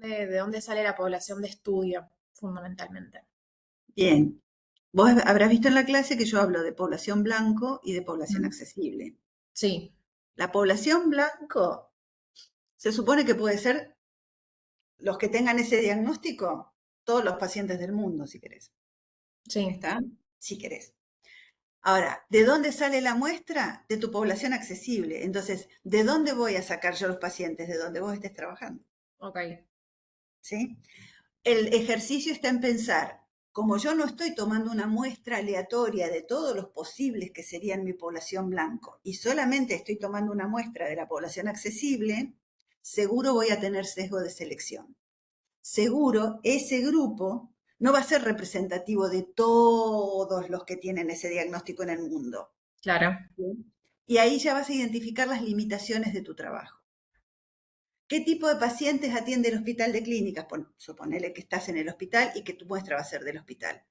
de dónde sale la población de estudio, fundamentalmente. Bien. Vos habrás visto en la clase que yo hablo de población blanco y de población Mm. accesible. Sí, La población blanco se supone que puede ser los que tengan ese diagnóstico, todos los pacientes del mundo, si querés. sí, ¿Está? Si querés. Ahora, ¿de dónde sale la muestra? De tu población accesible. Entonces, ¿de dónde voy a sacar yo los pacientes? De donde vos estés trabajando. ok, ¿Sí? El ejercicio está en pensar, como yo no estoy tomando una muestra aleatoria de todos los posibles que serían mi población blanco y solamente estoy tomando una muestra de la población accesible, seguro voy a tener sesgo de selección. Seguro ese grupo no va a ser representativo de todos los que tienen ese diagnóstico en el mundo. claro, ¿Sí? Y ahí ya vas a identificar las limitaciones de tu trabajo. ¿Qué tipo de pacientes atiende el hospital de clínicas? Suponele que estás en el hospital y que tu muestra va a ser del hospital.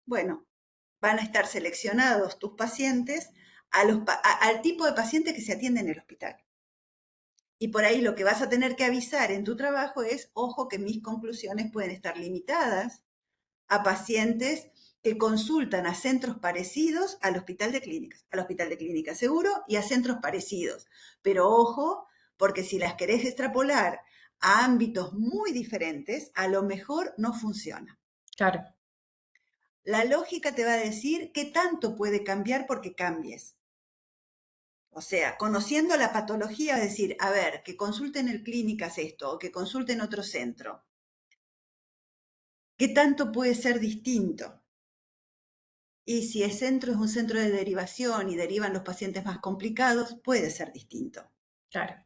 Bueno, van a estar seleccionados tus pacientes al tipo de paciente que se atiende en el hospital. Y por ahí lo que vas a tener que avisar en tu trabajo es, ojo, que mis conclusiones pueden estar limitadas a pacientes que consultan a centros parecidos al hospital de clínicas seguro y a centros parecidos. Pero ojo, porque si las querés extrapolar a ámbitos muy diferentes, a lo mejor no funciona. claro, La lógica te va a decir qué tanto puede cambiar porque cambies. O sea, conociendo la patología, es decir, a ver, que consulten el clínicas esto o que consulten otro centro. ¿Qué tanto puede ser distinto? Y si el centro es un centro de derivación y derivan los pacientes más complicados, puede ser distinto. claro.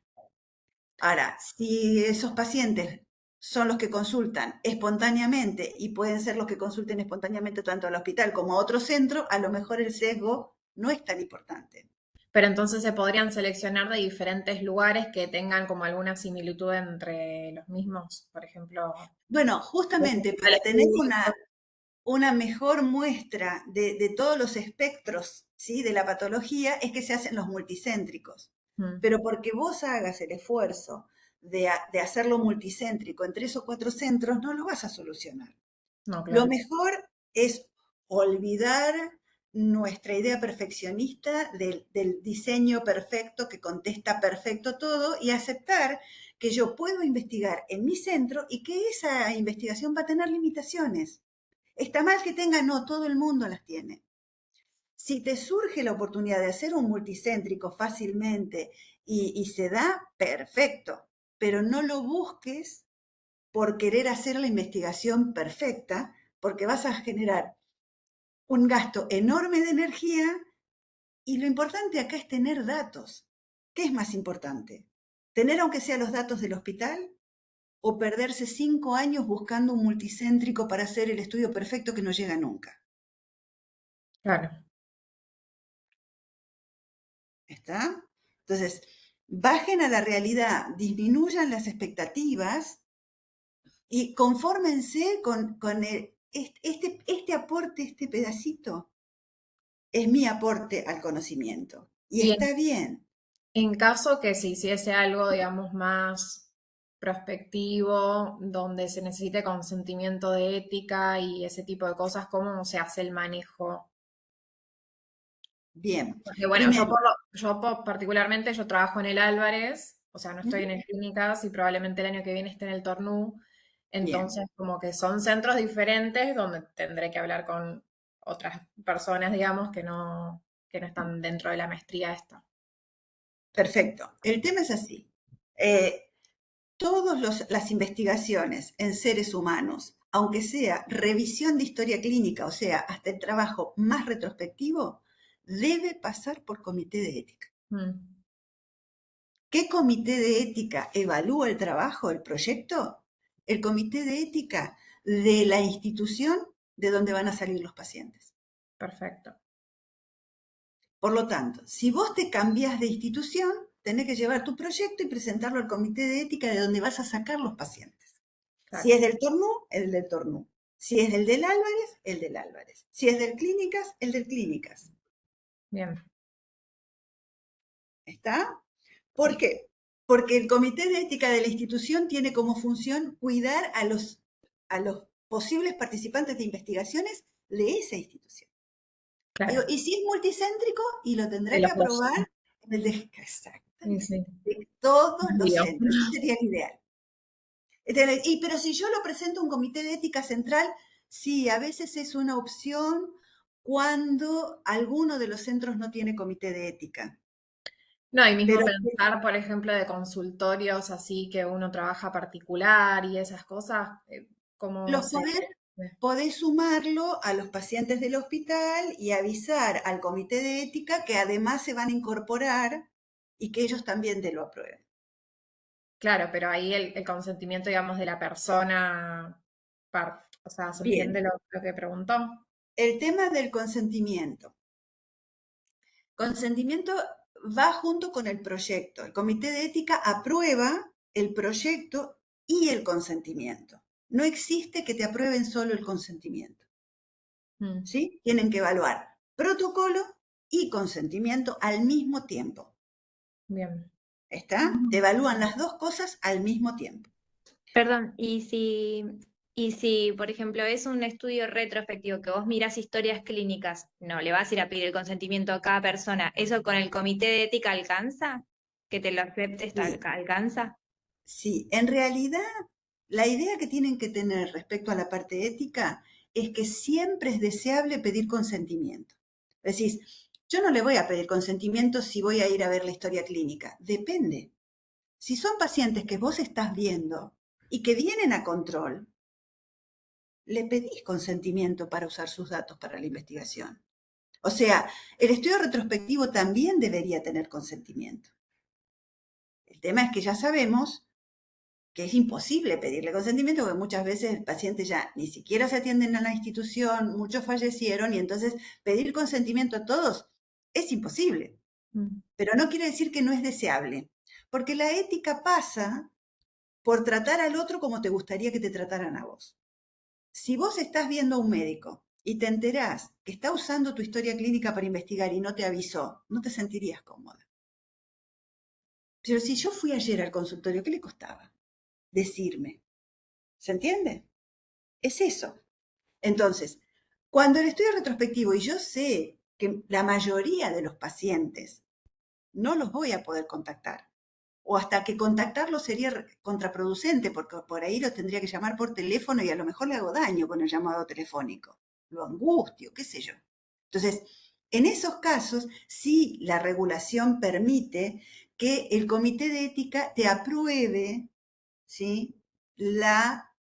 Ahora, si esos pacientes son los que consultan espontáneamente y pueden ser los que consulten espontáneamente tanto al hospital como a otro centro, a lo mejor el sesgo no es tan importante. Pero entonces se podrían seleccionar de diferentes lugares que tengan como alguna similitud entre los mismos, por ejemplo, Bueno, los justamente para hospitales tener públicos. una mejor muestra de todos los espectros, ¿sí?, de la patología es que se hacen los multicéntricos. Mm. Pero porque vos hagas el esfuerzo de hacerlo multicéntrico en 3 o 4 centros, no lo vas a solucionar. No, Lo claro, mejor es olvidar nuestra idea perfeccionista del diseño perfecto que contesta perfecto todo y aceptar que yo puedo investigar en mi centro y que esa investigación va a tener limitaciones. Está mal que tenga, no, todo el mundo las tiene. Si te surge la oportunidad de hacer un multicéntrico fácilmente y se da, perfecto, pero no lo busques por querer hacer la investigación perfecta, porque vas a generar un gasto enorme de energía y lo importante acá es tener datos. ¿Qué es más importante? ¿Tener aunque sea los datos del hospital o perderse 5 años buscando un multicéntrico para hacer el estudio perfecto que no llega nunca? claro. ¿Está? Entonces, bajen a la realidad, disminuyan las expectativas y confórmense con este aporte, este pedacito, es mi aporte al conocimiento. Y Y está bien. en caso que se hiciese algo, digamos, más prospectivo, donde se necesite consentimiento de ética y ese tipo de cosas, ¿cómo se hace el manejo? Bien. Porque bueno, Primero, particularmente yo trabajo en el Álvarez, o sea, no estoy ¿mm? en el Clínicas y probablemente el año que viene esté en el Tornú, Bien, entonces como que son centros diferentes donde tendré que hablar con otras personas, digamos, que no están dentro de la maestría esta. perfecto. El tema es así. Eh, Todas las investigaciones en seres humanos, aunque sea revisión de historia clínica, o sea, hasta el trabajo más retrospectivo, debe pasar por comité de ética. Mm, ¿Qué comité de ética evalúa el trabajo, el proyecto? El comité de ética de la institución de donde van a salir los pacientes. perfecto. Por lo tanto, si vos te cambiás de institución, tenés que llevar tu proyecto y presentarlo al comité de ética de donde vas a sacar los pacientes. Si Claro. es del Tornú, el del Tornú. Si es del Álvarez, el del Álvarez. Si es del Clínicas, el del Clínicas. Bien. ¿Está? ¿Por qué? porque el comité de ética de la institución tiene como función cuidar a los posibles participantes de investigaciones de esa institución. Digo, Claro, y si es multicéntrico, y lo y tendrá que los dos. aprobar Sí, exactamente, sí, de todos un los lío. centros. Eso sería el ideal. Pero si yo lo presento a un comité de ética central, sí, a veces es una opción cuando alguno de los centros no tiene comité de ética. No, y mismo Pero pensar, por ejemplo, de consultorios así que uno trabaja particular y esas cosas, cómo los se... podés sumarlo a los pacientes del hospital y avisar al comité de ética que además se van a incorporar y que ellos también te lo aprueben. Claro, pero ahí el consentimiento, digamos, de la persona, o sea, ¿se entiende Bien, lo que preguntó? el tema del consentimiento. Consentimiento va junto con el proyecto. El comité de ética aprueba el proyecto y el consentimiento. No existe que te aprueben solo el consentimiento. Mm, ¿Sí? Tienen que evaluar protocolo y consentimiento al mismo tiempo. bien. ¿Está? Te evalúan las dos cosas al mismo tiempo. Perdón, y si, por ejemplo, es un estudio retrospectivo que vos mirás historias clínicas, no le vas a ir a pedir el consentimiento a cada persona, ¿eso con el comité de ética alcanza? ¿Que te lo aceptes Sí, alcanza? sí. En realidad, la idea que tienen que tener respecto a la parte ética es que siempre es deseable pedir consentimiento. Es decir, yo no le voy a pedir consentimiento si voy a ir a ver la historia clínica. Depende. Si son pacientes que vos estás viendo y que vienen a control, le pedís consentimiento para usar sus datos para la investigación. O sea, el estudio retrospectivo también debería tener consentimiento. El tema es que ya sabemos que es imposible pedirle consentimiento porque muchas veces el paciente ya ni siquiera se atienden en la institución, muchos fallecieron y entonces pedir consentimiento a todos es imposible. Mm, Pero no quiere decir que no es deseable, porque la ética pasa por tratar al otro como te gustaría que te trataran a vos. Si vos estás viendo a un médico y te enterás que está usando tu historia clínica para investigar y no te avisó, no te sentirías cómoda. Pero si yo fui ayer al consultorio, ¿qué le costaba decirme? ¿Se entiende? Es eso. Entonces, cuando el estudio retrospectivo, y yo sé que la mayoría de los pacientes no los voy a poder contactar, o hasta que contactarlos sería contraproducente, porque por ahí los tendría que llamar por teléfono y a lo mejor le hago daño con el llamado telefónico, lo angustio, qué sé yo. Entonces, en esos casos, sí la regulación permite que el comité de ética te apruebe, ¿sí?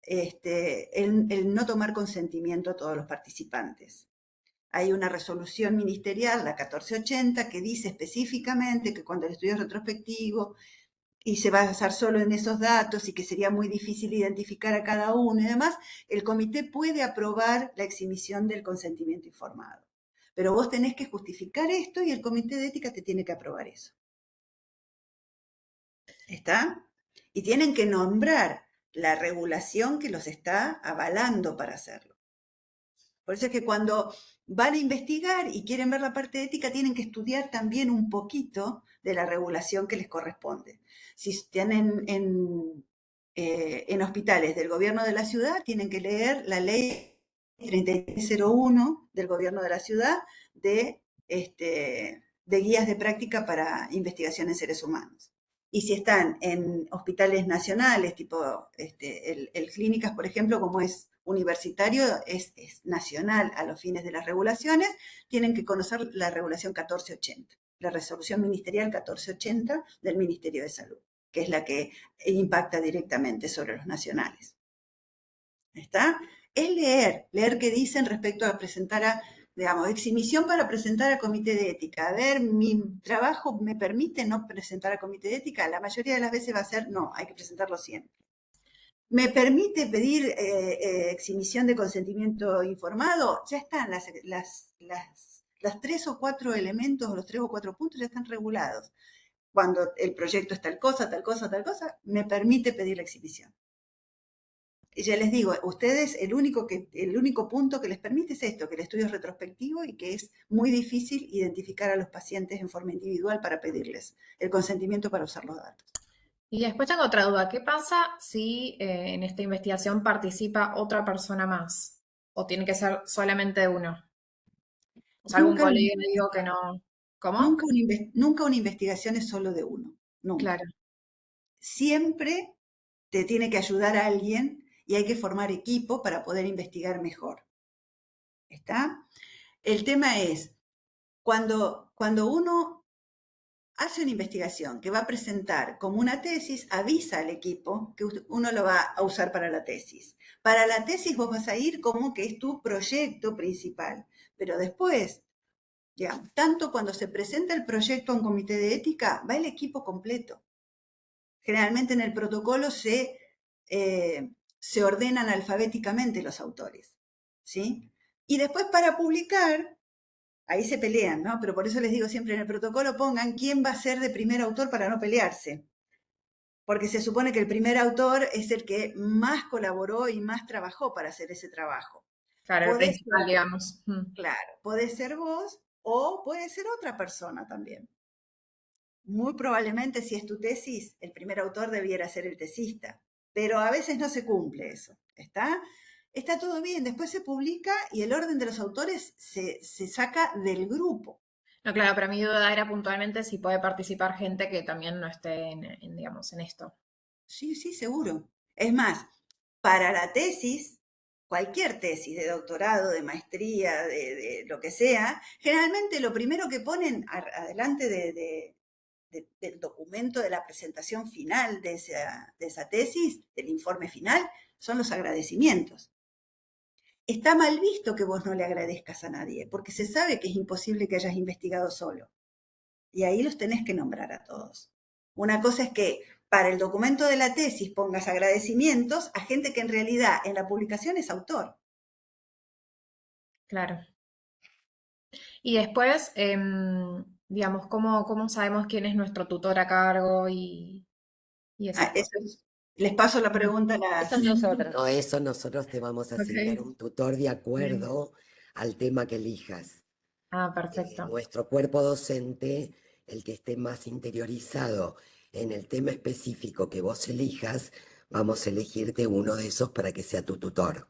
El no tomar consentimiento a todos los participantes. Hay una resolución ministerial, la 1480, que dice específicamente que cuando el estudio es retrospectivo y se va a basar solo en esos datos y que sería muy difícil identificar a cada uno y demás, el comité puede aprobar la exhibición del consentimiento informado. Pero vos tenés que justificar esto y el comité de ética te tiene que aprobar eso. ¿Está? Y tienen que nombrar la regulación que los está avalando para hacerlo. Por eso es que cuando van a investigar y quieren ver la parte ética, tienen que estudiar también un poquito de la regulación que les corresponde. Si están en hospitales del gobierno de la ciudad, tienen que leer la ley 3301 del gobierno de la ciudad de guías de práctica para investigación en seres humanos. Y si están en hospitales nacionales, tipo el Clínicas, por ejemplo, como es universitario, es nacional a los fines de las regulaciones, tienen que conocer la regulación 1480, la resolución ministerial 1480 del Ministerio de Salud, que es la que impacta directamente sobre los nacionales. ¿Está? Es leer qué dicen respecto a presentar a, digamos, exhibición para presentar al comité de ética. A ver, mi trabajo me permite no presentar al comité de ética. La mayoría de las veces va a ser no, hay que presentarlo siempre. ¿Me permite pedir exhibición de consentimiento informado? Ya están, las tres o cuatro elementos, los tres o cuatro puntos ya están regulados. Cuando el proyecto es tal cosa, tal cosa, tal cosa, me permite pedir la exhibición. Y ya les digo, ustedes el único punto que les permite es esto, que el estudio es retrospectivo y que es muy difícil identificar a los pacientes en forma individual para pedirles el consentimiento para usar los datos. Y después tengo otra duda. ¿Qué pasa si en esta investigación participa otra persona más? ¿O tiene que ser solamente uno? O sea, algún Nunca, colega le digo que no. ¿Cómo? nunca una investigación es solo de uno, nunca. Claro, Siempre te tiene que ayudar a alguien y hay que formar equipo para poder investigar mejor. ¿Está? El tema es, cuando uno hace una investigación que va a presentar como una tesis, avisa al equipo que uno lo va a usar para la tesis. Para la tesis vos vas a ir como que es tu proyecto principal, pero después, digamos, tanto cuando se presenta el proyecto a un comité de ética, va el equipo completo. Generalmente en el protocolo se ordenan alfabéticamente los autores, ¿sí? Y después para publicar, ahí se pelean, ¿no? Pero por eso les digo siempre en el protocolo pongan quién va a ser de primer autor para no pelearse. Porque se supone que el primer autor es el que más colaboró y más trabajó para hacer ese trabajo. claro, el Podés principal, ser, digamos. claro, podés ser vos o puede ser otra persona también. Muy probablemente si es tu tesis, el primer autor debiera ser el tesista, pero a veces no se cumple eso, ¿está? Está todo bien, después se publica y el orden de los autores se saca del grupo. No, claro, pero mi duda era puntualmente si puede participar gente que también no esté digamos, en esto. Sí, sí, seguro. Es más, para la tesis, cualquier tesis de doctorado, de maestría, de lo que sea, generalmente lo primero que ponen adelante del documento de la presentación final de esa tesis, del informe final, son los agradecimientos. Está mal visto que vos no le agradezcas a nadie, porque se sabe que es imposible que hayas investigado solo. Y ahí los tenés que nombrar a todos. Una cosa es que para el documento de la tesis pongas agradecimientos a gente que en realidad en la publicación es autor. Claro. Y después, digamos, ¿cómo sabemos quién es nuestro tutor a cargo y esas Ah, cosas? les paso la pregunta a Eso las... es nosotros. No, eso nosotros te vamos a asignar Ok. un tutor de Bien. acuerdo al tema que elijas. Ah, perfecto. Nuestro cuerpo docente, el que esté más interiorizado en el tema específico que vos elijas, vamos a elegirte uno de esos para que sea tu tutor.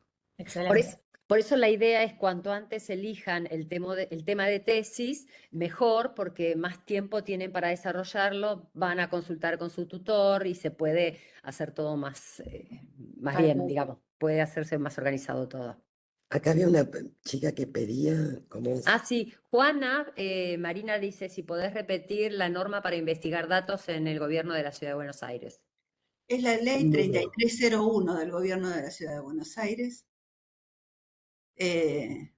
Por Excelente. eso, por eso la idea es cuanto antes elijan el tema de tesis, mejor, porque más tiempo tienen para desarrollarlo, van a consultar con su tutor y se puede hacer todo más Tal bien, cual. digamos, puede hacerse más organizado todo. Acá había una chica que pedía, ¿cómo es? Ah, sí, Juana, Marina dice si podés repetir la norma para investigar datos en el gobierno de la Ciudad de Buenos Aires. Es la ley No. 3301 del gobierno de la Ciudad de Buenos Aires, eh,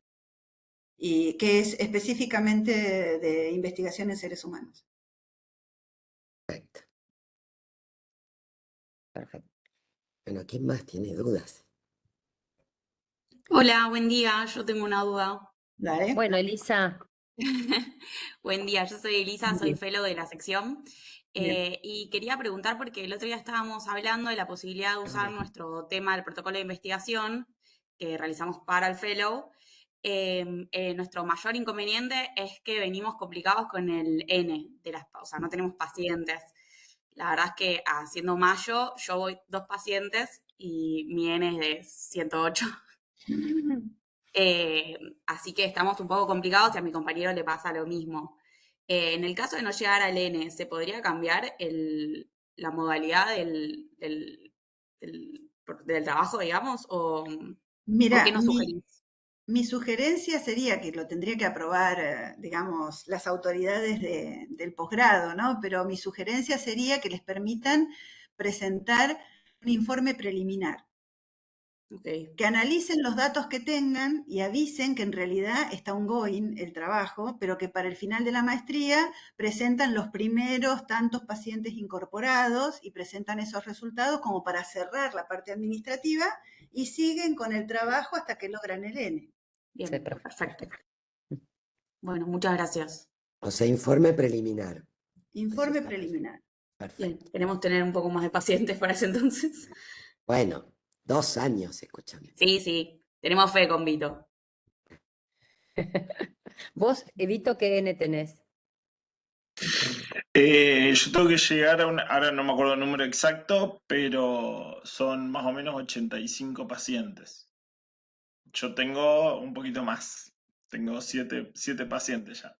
y que es específicamente de investigación en seres humanos. Perfecto. Perfecto. Bueno, ¿quién más tiene dudas? Hola, buen día. Yo tengo una duda. ¿Dale? Bueno, Elisa, Buen día, yo soy Elisa, soy Bien, fellow de la sección. bien. Y quería preguntar, porque el otro día estábamos hablando de la posibilidad de usar nuestro tema del protocolo de investigación que realizamos para el fellow. Nuestro mayor inconveniente es que venimos complicados con el N o sea, no tenemos pacientes. La verdad es que haciendo mayo, yo voy 2 pacientes y mi N es de 108. Eh, Así que estamos un poco complicados y a mi compañero le pasa lo mismo. En el caso de no llegar al N, ¿se podría cambiar la modalidad del trabajo, digamos? ¿O qué Mira, nos sugerís? mi sugerencia sería que lo tendría que aprobar, digamos, las autoridades del posgrado, ¿no? Pero mi sugerencia sería que les permitan presentar un informe preliminar, Ok, que analicen los datos que tengan y avisen que en realidad está ongoing el trabajo, pero que para el final de la maestría presentan los primeros tantos pacientes incorporados y presentan esos resultados como para cerrar la parte administrativa y siguen con el trabajo hasta que logran el N. sí, bien, perfecto. Bueno, muchas gracias. O sea, informe preliminar. Eso Informe está preliminar. Bien, perfecto. queremos tener un poco más de pacientes para ese entonces. Bueno, 2 años, escúchame. Sí, sí, tenemos fe con Vito. Vos, Evito, ¿qué N tenés? Yo tengo que llegar a ahora no me acuerdo el número exacto, pero son más o menos 85 pacientes. Yo tengo un poquito más, tengo siete pacientes ya.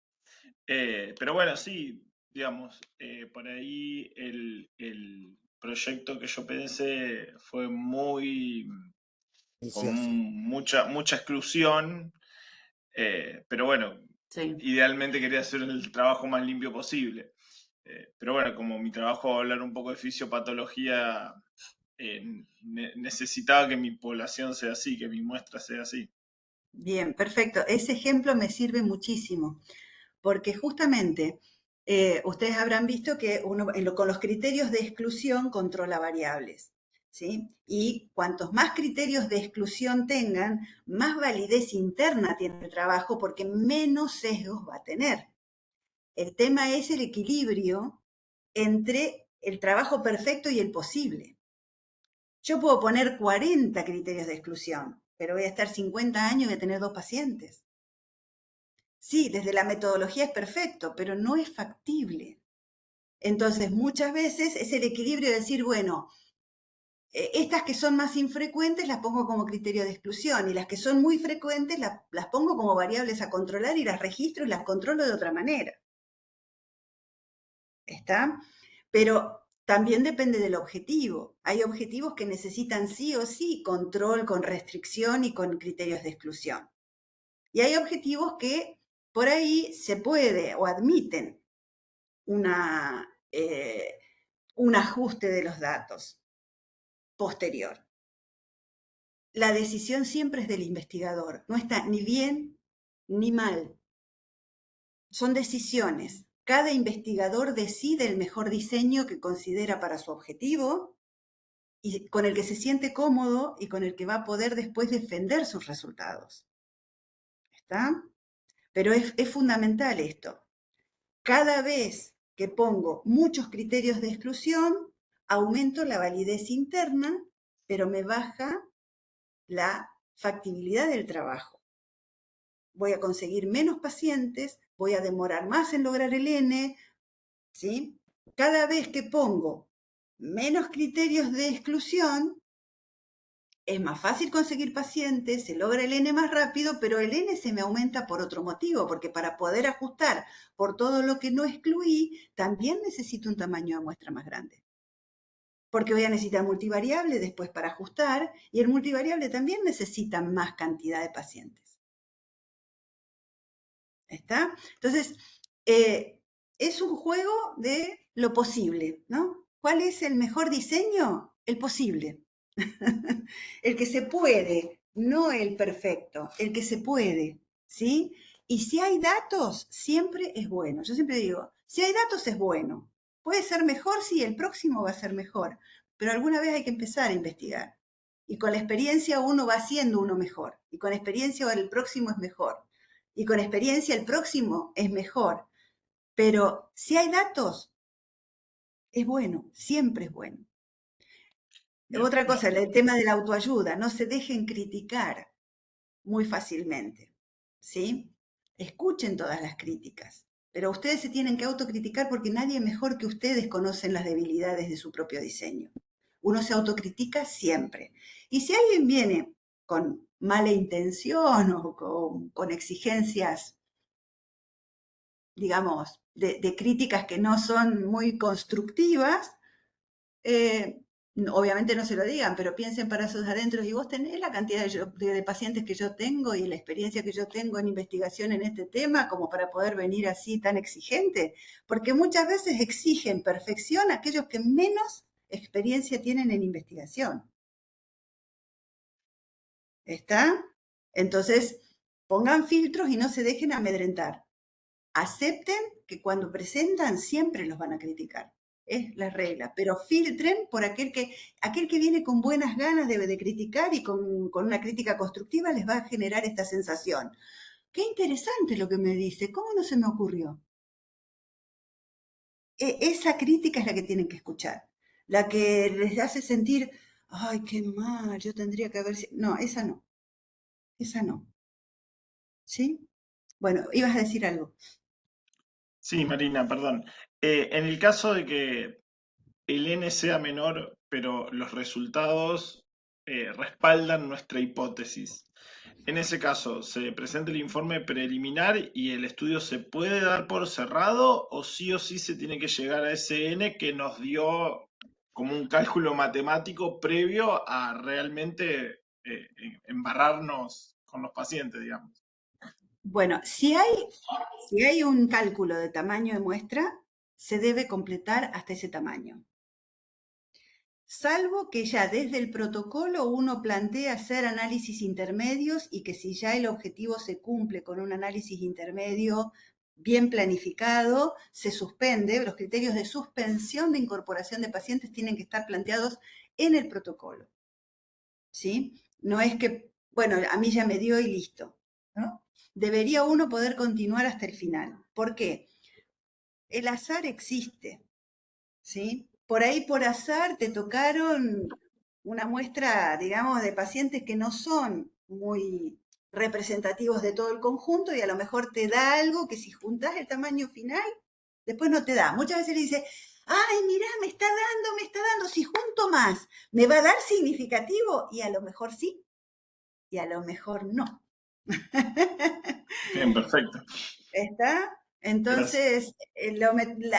Pero bueno, sí, digamos, por ahí el proyecto que yo pensé fue con Vicioso. mucha exclusión, pero bueno, Sí. idealmente quería hacer el trabajo más limpio posible. Pero bueno, como mi trabajo va a hablar un poco de fisiopatología, necesitaba que mi población sea así, que mi muestra sea así. Bien, perfecto. Ese ejemplo me sirve muchísimo, porque justamente ustedes habrán visto que uno con los criterios de exclusión controla variables, ¿sí? Y cuantos más criterios de exclusión tengan, más validez interna tiene el trabajo porque menos sesgos va a tener. El tema es el equilibrio entre el trabajo perfecto y el posible. Yo puedo poner 40 criterios de exclusión, pero voy a estar 50 años y voy a tener 2 pacientes. Sí, desde la metodología es perfecto, pero no es factible. Entonces, muchas veces es el equilibrio de decir, bueno, estas que son más infrecuentes las pongo como criterio de exclusión y las que son muy frecuentes las pongo como variables a controlar y las registro y las controlo de otra manera. ¿Está? Pero también depende del objetivo. Hay objetivos que necesitan sí o sí control con restricción y con criterios de exclusión. Y hay objetivos que por ahí se puede o admiten un ajuste de los datos posterior. La decisión siempre es del investigador, no está ni bien ni mal. Son decisiones. Cada investigador decide el mejor diseño que considera para su objetivo y con el que se siente cómodo y con el que va a poder después defender sus resultados. ¿Está? Pero es fundamental esto. Cada vez que pongo muchos criterios de exclusión, aumento la validez interna, pero me baja la factibilidad del trabajo. Voy a conseguir menos pacientes, voy a demorar más en lograr el N, ¿sí? Cada vez que pongo menos criterios de exclusión, es más fácil conseguir pacientes, se logra el N más rápido, pero el N se me aumenta por otro motivo, porque para poder ajustar por todo lo que no excluí, también necesito un tamaño de muestra más grande. Porque voy a necesitar multivariable después para ajustar, y el multivariable también necesita más cantidad de pacientes. ¿Está? Entonces, es un juego de lo posible, ¿no? ¿Cuál es el mejor diseño? El posible. El que se puede, no el perfecto, el que se puede, ¿sí? Y si hay datos, siempre es bueno. Yo siempre digo, si hay datos es bueno. Puede ser mejor, sí, el próximo va a ser mejor, pero alguna vez hay que empezar a investigar. Y con la experiencia uno va siendo uno mejor. Y con experiencia el próximo es mejor. Y con experiencia el próximo es mejor. Pero si hay datos, es bueno, siempre es bueno. Bien. Otra cosa, el tema de la autoayuda, no se dejen criticar muy fácilmente, ¿sí? Escuchen todas las críticas, pero ustedes se tienen que autocriticar porque nadie mejor que ustedes conocen las debilidades de su propio diseño. Uno se autocritica siempre. Y si alguien viene con mala intención o con exigencias, digamos, de críticas que no son muy constructivas, obviamente no se lo digan, pero piensen para sus adentros y vos tenés la cantidad de pacientes que yo tengo y la experiencia que yo tengo en investigación en este tema como para poder venir así tan exigente, porque muchas veces exigen perfección aquellos que menos experiencia tienen en investigación. ¿Está? Entonces, pongan filtros y no se dejen amedrentar. Acepten que cuando presentan siempre los van a criticar. Es la regla, pero filtren por aquel que viene con buenas ganas de criticar y con una crítica constructiva les va a generar esta sensación. Qué interesante lo que me dice, ¿cómo no se me ocurrió? Esa crítica es la que tienen que escuchar, la que les hace sentir, ay, qué mal, yo tendría que haber... No, esa no, ¿sí? Bueno, ibas a decir algo. Sí, Marina, perdón. En el caso de que el N sea menor, pero los resultados respaldan nuestra hipótesis. En ese caso, ¿se presenta el informe preliminar y el estudio se puede dar por cerrado o sí se tiene que llegar a ese N que nos dio como un cálculo matemático previo a realmente embarrarnos con los pacientes, digamos? Bueno, si hay un cálculo de tamaño de muestra, se debe completar hasta ese tamaño. Salvo que ya desde el protocolo uno plantea hacer análisis intermedios y que si ya el objetivo se cumple con un análisis intermedio bien planificado, se suspende. Los criterios de suspensión de incorporación de pacientes tienen que estar planteados en el protocolo. ¿Sí? No es que, bueno, a mí ya me dio y listo, ¿no? Debería uno poder continuar hasta el final. ¿Por qué? El azar existe, ¿sí? Por ahí, por azar, te tocaron una muestra, digamos, de pacientes que no son muy representativos de todo el conjunto y a lo mejor te da algo que si juntás el tamaño final, después no te da. Muchas veces le dice, ay, mirá, me está dando, si junto más, ¿me va a dar significativo? Y a lo mejor sí, y a lo mejor no. Bien, perfecto. ¿Está? Gracias. Entonces,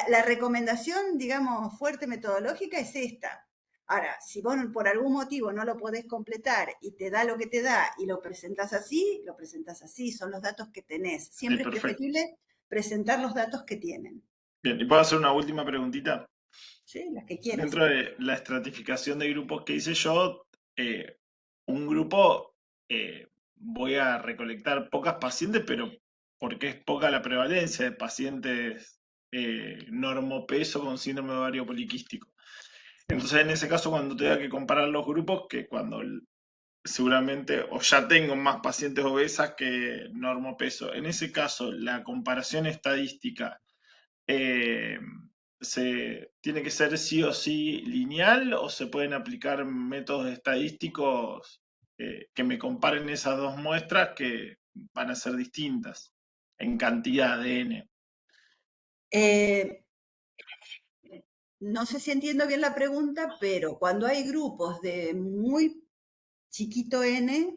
la recomendación, digamos, fuerte metodológica es esta. Ahora, si vos por algún motivo no lo podés completar y te da lo que te da y lo presentás así, son los datos que tenés. Sí, Siempre es perfecto. preferible presentar los datos que tienen. Bien, ¿y puedo hacer una última preguntita? ¿Sí? Las que quieras. Dentro de la estratificación de grupos que hice yo, un grupo voy a recolectar pocas pacientes, pero porque es poca la prevalencia de pacientes normopeso con síndrome de ovario poliquístico. Entonces, en ese caso, cuando tenga que comparar los grupos, que cuando seguramente o ya tengo más pacientes obesas que normopeso, en ese caso, la comparación estadística eh, tiene que ser sí o sí lineal o se pueden aplicar métodos estadísticos que me comparen esas dos muestras que van a ser distintas en cantidad de N. Eh, no sé si entiendo bien la pregunta, pero cuando hay grupos de muy chiquito n,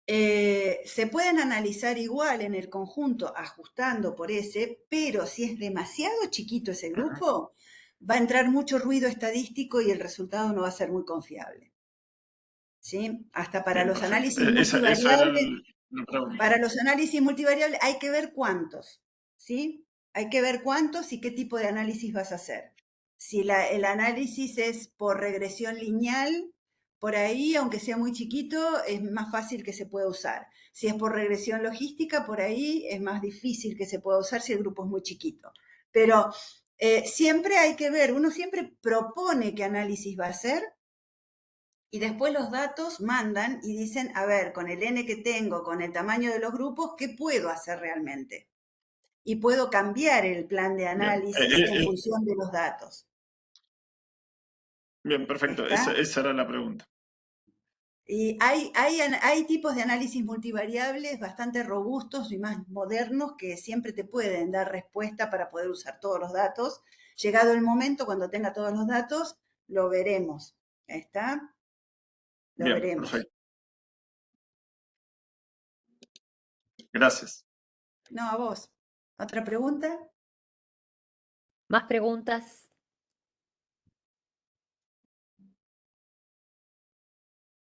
se pueden analizar igual en el conjunto, ajustando por ese, pero si es demasiado chiquito ese grupo, va a entrar mucho ruido estadístico y el resultado no va a ser muy confiable. ¿Sí? Hasta para Bien, los perfecto. análisis Eso era multivariables, la pregunta. para los análisis multivariables hay que ver cuántos, ¿sí? Hay que ver cuántos y qué tipo de análisis vas a hacer. Si el análisis es por regresión lineal, por ahí, aunque sea muy chiquito, es más fácil que se pueda usar. Si es por regresión logística, por ahí es más difícil que se pueda usar si el grupo es muy chiquito. Pero siempre hay que ver, uno siempre propone qué análisis va a hacer y después los datos mandan y dicen, a ver, con el N que tengo, con el tamaño de los grupos, ¿qué puedo hacer realmente? Y puedo cambiar el plan de Bien, análisis en función de los datos. bien, perfecto. ¿Está? Esa era la pregunta. Y hay tipos de análisis multivariables bastante robustos y más modernos que siempre te pueden dar respuesta para poder usar todos los datos. Llegado el momento, cuando tenga todos los datos, lo veremos. ¿Está? Lo Bien, veremos. perfecto. Gracias. No, a vos. ¿Otra pregunta? ¿Más preguntas?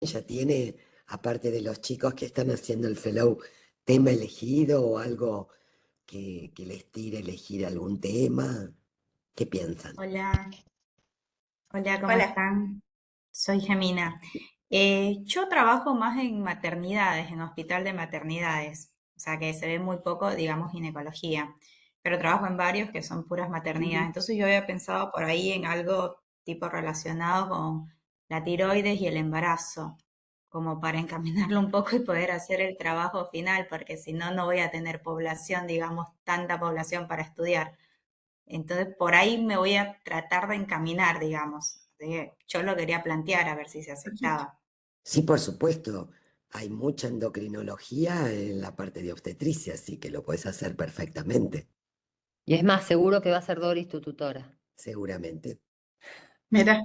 ¿Ya tiene, aparte de los chicos que están haciendo el fellow, tema elegido o algo que les tire elegir algún tema? ¿Qué piensan? Hola, hola, ¿cómo Hola. están? Soy Gemina. Yo trabajo más en maternidades, en hospital de maternidades, o sea que se ve muy poco, digamos, ginecología, pero trabajo en varios que son puras maternidades. Entonces yo había pensado por ahí en algo tipo relacionado con la tiroides y el embarazo, como para encaminarlo un poco y poder hacer el trabajo final, porque si no, no voy a tener población, digamos, tanta población para estudiar. Entonces, por ahí me voy a tratar de encaminar, digamos. Yo lo quería plantear a ver si se Perfecto. aceptaba. Sí, por supuesto. Hay mucha endocrinología en la parte de obstetricia, así que lo puedes hacer perfectamente. Y es más, seguro que va a ser Doris tu tutora. Seguramente. Mira,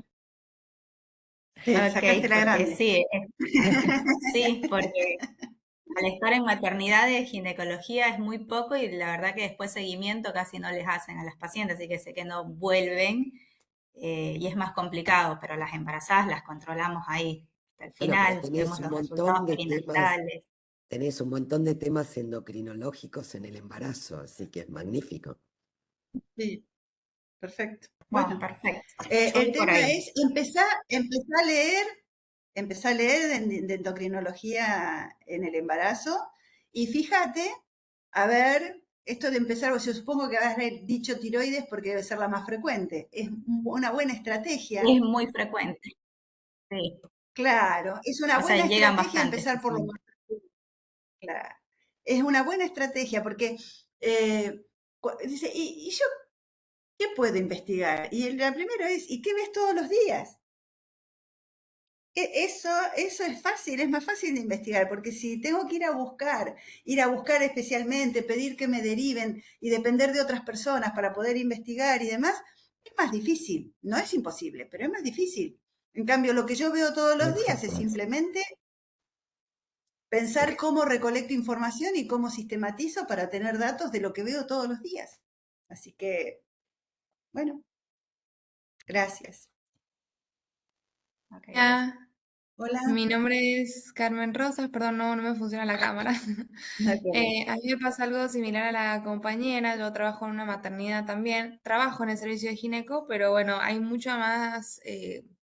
te Ok, sacaste la porque grande. sí, sí, porque al estar en maternidad ginecología es muy poco y la verdad que después seguimiento casi no les hacen a las pacientes, así que sé que no vuelven y es más complicado, pero las embarazadas las controlamos ahí hasta el Bueno, pero final, vemos los resultados perinatales. tenés un montón de temas endocrinológicos en el embarazo, así que es magnífico. Sí, perfecto. Bueno, Bueno, perfecto. Yo el voy por tema ahí. es empezar a leer de endocrinología en el embarazo y fíjate, a ver, esto de empezar, yo supongo que haber dicho tiroides porque debe ser la más frecuente. Es una buena estrategia. Es muy frecuente, sí. Claro, es una O sea, buena llegan estrategia bastantes empezar por lo pacientes. más frecuente. Claro. Es una buena estrategia porque dice, ¿y yo qué puedo investigar? Y la primera es, ¿y qué ves todos los días? Eso es fácil, es más fácil de investigar, porque si tengo que ir a buscar especialmente, pedir que me deriven y depender de otras personas para poder investigar y demás, es más difícil. No es imposible, pero es más difícil. En cambio, lo que yo veo todos los días es Exacto. simplemente pensar cómo recolecto información y cómo sistematizo para tener datos de lo que veo todos los días. Así que, bueno, gracias. Ok, gracias. Hola, Hola. mi nombre es Carmen Rosas, perdón, no me funciona la cámara. No hay problema. A mí me pasa algo similar a la compañera, yo trabajo en una maternidad también, trabajo en el servicio de gineco, pero bueno, hay mucha más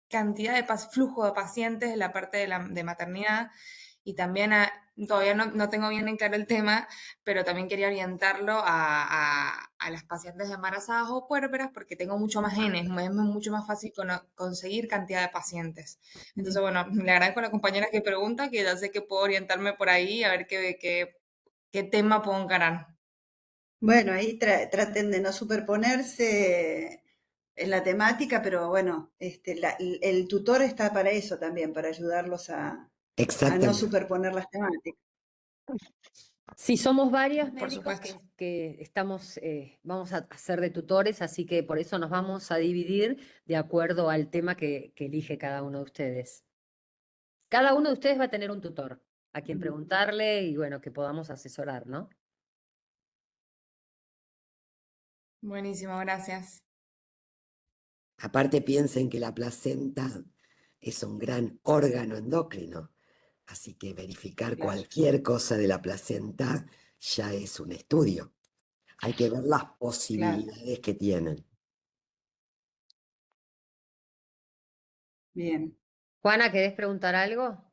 cantidad de flujo de pacientes en la parte de maternidad y también todavía no tengo bien en claro el tema, pero también quería orientarlo a las pacientes embarazadas o puérperas porque tengo mucho más genes, me es mucho más fácil conseguir cantidad de pacientes. Entonces, bueno, le agradezco a la compañera que pregunta, que ya sé que puedo orientarme por ahí a ver qué tema puedo encarar. Bueno, ahí traten de no superponerse en la temática, pero bueno, el tutor está para eso también, para ayudarlos a no Exactamente. superponer las temáticas. Sí, somos varios Por médicos supuesto. que estamos, vamos a hacer de tutores, así que por eso nos vamos a dividir de acuerdo al tema que elige cada uno de ustedes. Cada uno de ustedes va a tener un tutor a quien preguntarle y bueno, que podamos asesorar, ¿no? Buenísimo, gracias. Aparte piensen que la placenta es un gran órgano endocrino, así que verificar Claro. cualquier cosa de la placenta ya es un estudio. Hay que ver las posibilidades que tienen. Bien. Juana, ¿querés preguntar algo?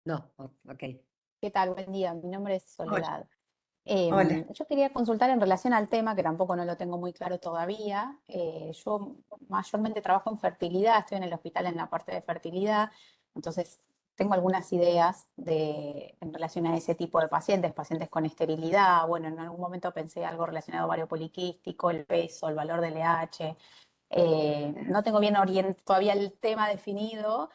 No, ok. ¿Qué tal? Buen día. Mi nombre es Hola. Soledad. Hola. Yo quería consultar en relación al tema, que tampoco no lo tengo muy claro todavía. Yo mayormente trabajo en fertilidad, estoy en el hospital en la parte de fertilidad, entonces tengo algunas ideas en relación a ese tipo de pacientes, pacientes con esterilidad. Bueno, en algún momento pensé algo relacionado a ovario poliquístico, el peso, el valor del LH. No tengo bien todavía el tema definido.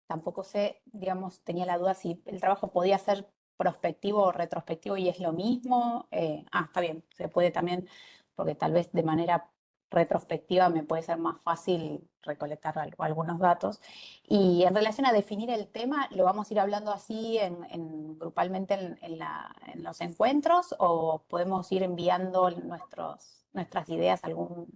Tampoco sé, digamos, tenía la duda si el trabajo podía ser prospectivo o retrospectivo y es lo mismo. Está bien, se puede también, porque tal vez de manera retrospectiva me puede ser más fácil recolectar algunos datos. Y en relación a definir el tema, ¿lo vamos a ir hablando así grupalmente en los encuentros o podemos ir enviando nuestras ideas a algún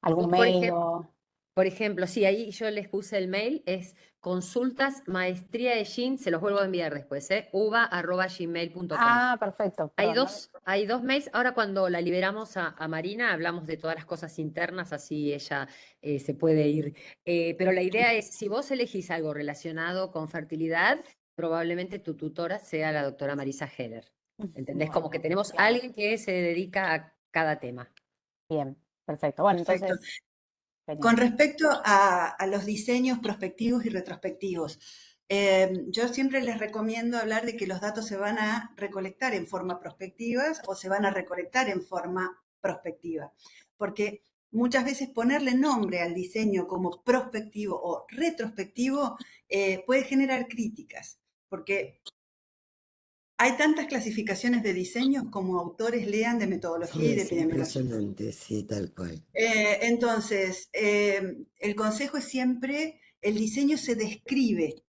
Por mail ejemplo, o... Por ejemplo, sí, ahí yo les puse el mail, es consultas maestría de Gin, se los vuelvo a enviar después, uva@gmail.com. Ah, perfecto, Hay perdón. hay dos mails, ahora cuando la liberamos a Marina hablamos de todas las cosas internas, así ella se puede ir. Pero la idea es, si vos elegís algo relacionado con fertilidad, probablemente tu tutora sea la doctora Marisa Heller. ¿Entendés? Como que Bueno, tenemos claro, alguien que se dedica a cada tema. bien, perfecto. Bueno, Perfecto. entonces, Con genial. respecto a los diseños prospectivos y retrospectivos, yo siempre les recomiendo hablar de que los datos se van a recolectar en forma prospectiva o se van a recolectar en forma prospectiva, porque muchas veces ponerle nombre al diseño como prospectivo o retrospectivo puede generar críticas, porque Hay tantas clasificaciones de diseños como autores lean de metodología Sí, y de es epidemiología. impresionante, sí, tal cual. Entonces, el consejo es siempre, el diseño se describe,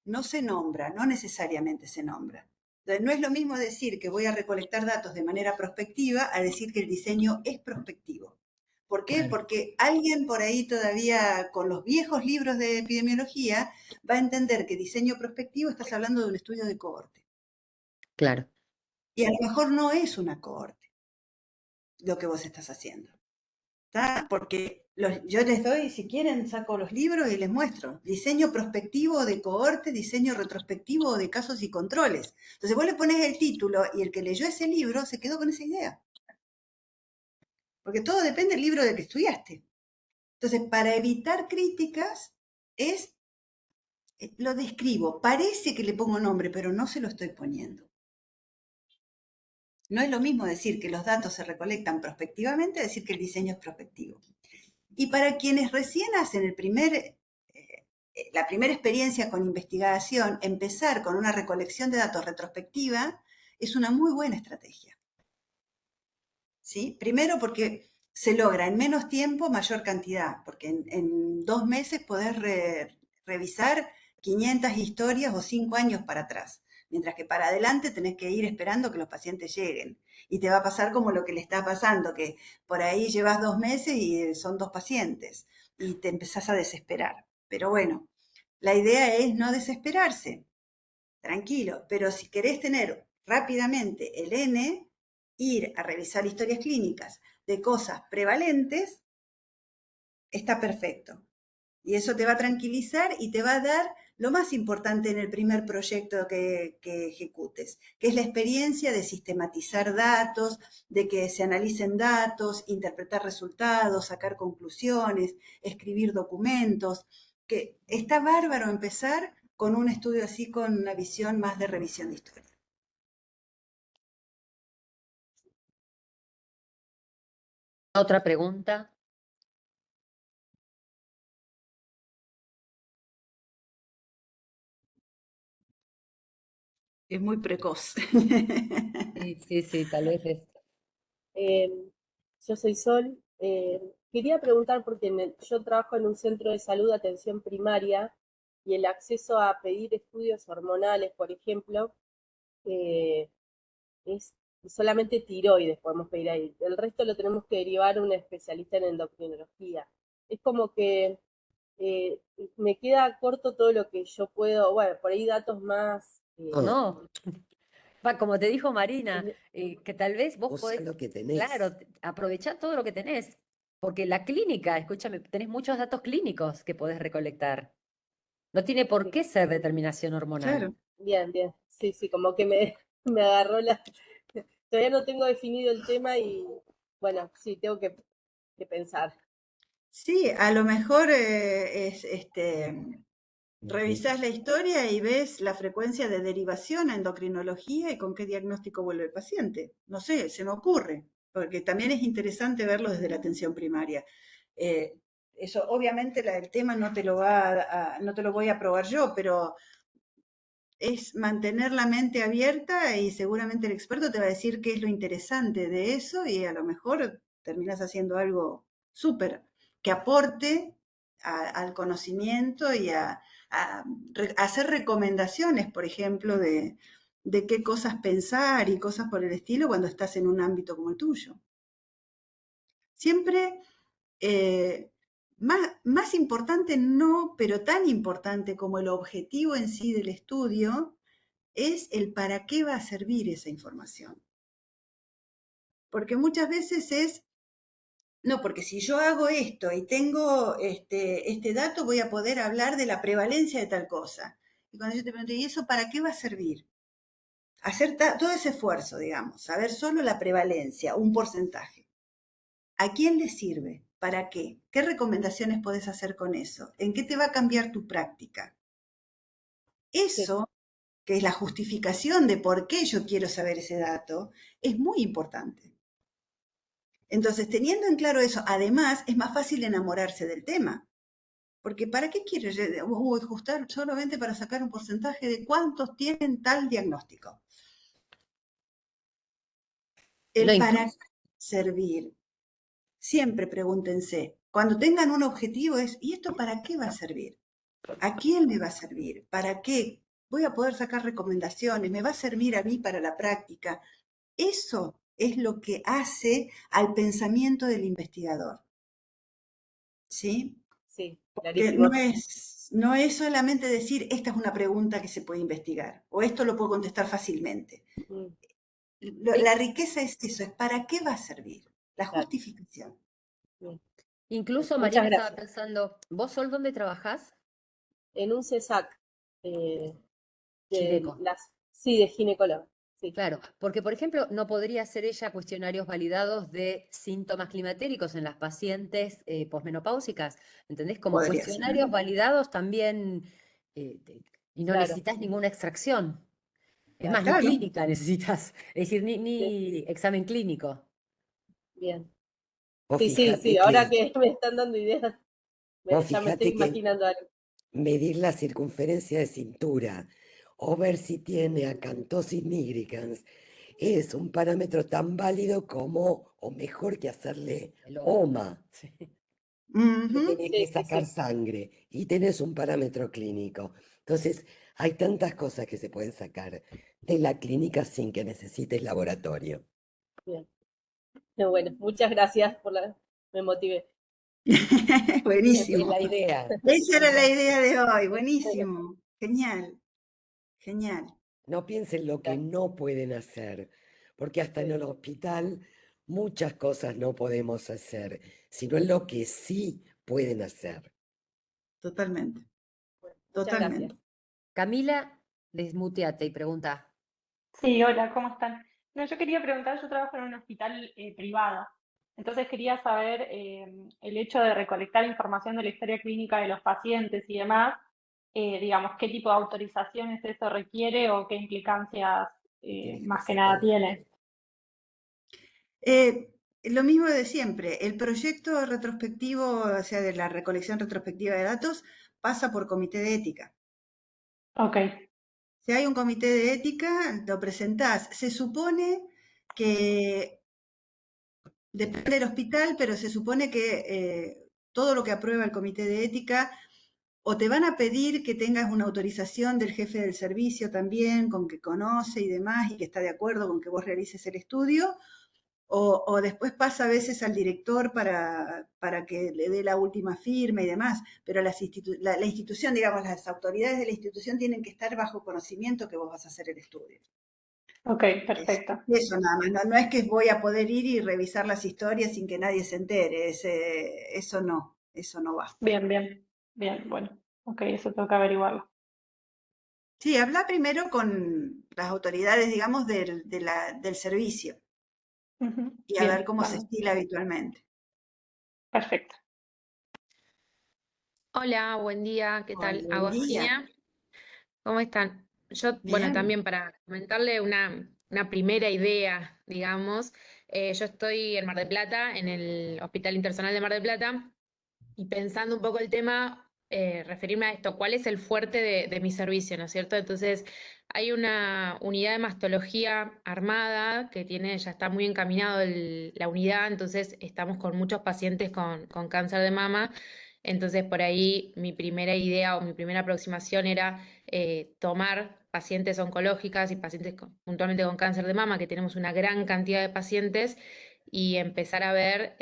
no se nombra, no necesariamente se nombra. Entonces, no es lo mismo decir que voy a recolectar datos de manera prospectiva a decir que el diseño es prospectivo. ¿Por qué? Claro. Porque alguien por ahí todavía con los viejos libros de epidemiología va a entender que diseño prospectivo estás hablando de un estudio de cohorte. Claro. Y a lo mejor no es una cohorte lo que vos estás haciendo. ¿Está? Porque yo les doy, si quieren, saco los libros y les muestro. Diseño prospectivo de cohorte, diseño retrospectivo de casos y controles. Entonces vos le pones el título y el que leyó ese libro se quedó con esa idea. Porque todo depende del libro del que estudiaste. Entonces, para evitar críticas, lo describo. Parece que le pongo nombre, pero no se lo estoy poniendo. No es lo mismo decir que los datos se recolectan prospectivamente a decir que el diseño es prospectivo. Y para quienes recién hacen la primera experiencia con investigación, empezar con una recolección de datos retrospectiva es una muy buena estrategia. ¿Sí? Primero porque se logra en menos tiempo mayor cantidad, porque en 2 meses podés revisar 500 historias o 5 años para atrás, mientras que para adelante tenés que ir esperando que los pacientes lleguen. Y te va a pasar como lo que le está pasando, que por ahí llevas 2 meses y son 2 pacientes y te empezás a desesperar. Pero bueno, la idea es no desesperarse, tranquilo, pero si querés tener rápidamente el N, ir a revisar historias clínicas de cosas prevalentes, está perfecto. Y eso te va a tranquilizar y te va a dar lo más importante en el primer proyecto que ejecutes, que es la experiencia de sistematizar datos, de que se analicen datos, interpretar resultados, sacar conclusiones, escribir documentos, que está bárbaro empezar con un estudio así con una visión más de revisión de historia. ¿Otra pregunta? Es muy precoz. Sí, tal vez es. Yo soy Sol. Quería preguntar, porque yo trabajo en un centro de salud de atención primaria y el acceso a pedir estudios hormonales, por ejemplo, es solamente tiroides podemos pedir ahí. El resto lo tenemos que derivar a un especialista en endocrinología. Es como que me queda corto todo lo que yo puedo, bueno, por ahí datos más... No, como te dijo Marina, que tal vez vos Usa podés, lo que tenés. claro, aprovechar todo lo que tenés, porque la clínica, escúchame, tenés muchos datos clínicos que podés recolectar. No tiene por qué ser determinación hormonal. Claro. Bien, bien. Sí, como que me agarró la... Todavía no tengo definido el tema y, bueno, sí, tengo que pensar. Sí, a lo mejor revisás la historia y ves la frecuencia de derivación a endocrinología y con qué diagnóstico vuelve el paciente. No sé, se me ocurre, porque también es interesante verlo desde la atención primaria. Eso, obviamente, el tema no te lo voy a probar yo, pero es mantener la mente abierta y seguramente el experto te va a decir qué es lo interesante de eso y a lo mejor terminas haciendo algo súper que aporte al conocimiento y a hacer recomendaciones, por ejemplo, de qué cosas pensar y cosas por el estilo cuando estás en un ámbito como el tuyo. Siempre más importante no, pero tan importante como el objetivo en sí del estudio, es el para qué va a servir esa información. Porque muchas veces no, porque si yo hago esto y tengo este dato, voy a poder hablar de la prevalencia de tal cosa. Y cuando yo te pregunto, ¿y eso para qué va a servir? Hacer todo ese esfuerzo, digamos, saber solo la prevalencia, un porcentaje. ¿A quién le sirve? ¿Para qué? ¿Qué recomendaciones podés hacer con eso? ¿En qué te va a cambiar tu práctica? Eso, que es la justificación de por qué yo quiero saber ese dato, es muy importante. Entonces, teniendo en claro eso, además, es más fácil enamorarse del tema. Porque ¿para qué quiero ajustar solamente para sacar un porcentaje de cuántos tienen tal diagnóstico? El No, para incluso, qué servir. Siempre pregúntense, cuando tengan un objetivo es, ¿y esto para qué va a servir? ¿A quién le va a servir? ¿Para qué? Voy a poder sacar recomendaciones, me va a servir a mí para la práctica. Eso es lo que hace al pensamiento del investigador. ¿Sí? Sí, Que clarísimo. no es solamente decir, esta es una pregunta que se puede investigar, o esto lo puedo contestar fácilmente. Mm, La riqueza es eso, es para qué va a servir, la claro, justificación. bien. incluso Muchas Mariana estaba gracias. pensando, ¿vos, Sol, dónde trabajás? En un CESAC, de Gineco. sí, de ginecólogo. Sí, Claro, porque por ejemplo, no podría hacer ella cuestionarios validados de síntomas climatéricos en las pacientes posmenopáusicas, ¿entendés? Como Podría ser. cuestionarios validados también, y no claro. necesitas ninguna extracción. Es Claro. más, ni Claro, clínica necesitas, es decir, Sí, ni examen clínico. bien. Vos Sí, sí, fíjate sí. Ahora que, que me están dando ideas, vos ya me estoy fíjate que imaginando algo. medir la circunferencia de cintura o ver si tiene acantosis nigricans es un parámetro tan válido como, o mejor que hacerle El OMA, Sí. que Ujú. tenés que Sí, sí, sacar sí. sangre y tenés un parámetro clínico. Entonces, hay tantas cosas que se pueden sacar de la clínica sin que necesites laboratorio. Bien. Bueno, muchas gracias me motivé. Es Buenísimo. la idea. Esa era la idea de hoy. Buenísimo. Genial, genial. No piensen lo que no pueden hacer, porque hasta en Sí, el hospital muchas cosas no podemos hacer, sino en lo que sí pueden hacer. Totalmente, bueno, muchas gracias. totalmente. Camila, desmuteate y pregunta. Sí, hola, ¿cómo están? No, yo quería preguntar, yo trabajo en un hospital privado, entonces quería saber el hecho de recolectar información de la historia clínica de los pacientes y demás, digamos, qué tipo de autorizaciones eso requiere o qué implicancias Y tienes que más que hacer nada con la tiene. Lo mismo de siempre. El proyecto retrospectivo, o sea, de la recolección retrospectiva de datos, pasa por comité de ética. Ok, Si hay un comité de ética, lo presentás. Se supone que depende del hospital, pero se supone que todo lo que aprueba el comité de ética o te van a pedir que tengas una autorización del jefe del servicio también, con que conoce y demás, y que está de acuerdo con que vos realices el estudio, o después pasa a veces al director para que le dé la última firma y demás, pero la institución, digamos, las autoridades de la institución tienen que estar bajo conocimiento que vos vas a hacer el estudio. ok, Es perfecto. eso nada más, no es que voy a poder ir y revisar las historias sin que nadie se entere, eso no va. Bien, bien, bien, bueno, ok, eso tengo que averiguarlo. Sí, habla primero con las autoridades, digamos, del servicio Ujú, y a ver bien, cómo se vamos, estila habitualmente. perfecto. Hola, buen día, ¿qué Hola, tal? buen día. Agostina, ¿cómo están? Yo, bueno, Bien, también para comentarle una primera idea, digamos, yo estoy en Mar del Plata, en el Hospital Internacional de Mar del Plata, y pensando un poco el tema, referirme a esto, ¿cuál es el fuerte de mi servicio, ¿no es cierto? Entonces, hay una unidad de mastología armada que tiene, ya está muy encaminado la unidad, entonces estamos con muchos pacientes con cáncer de mama. Entonces, por ahí mi primera idea o mi primera aproximación era tomar pacientes oncológicas y pacientes puntualmente con cáncer de mama, que tenemos una gran cantidad de pacientes, y empezar a ver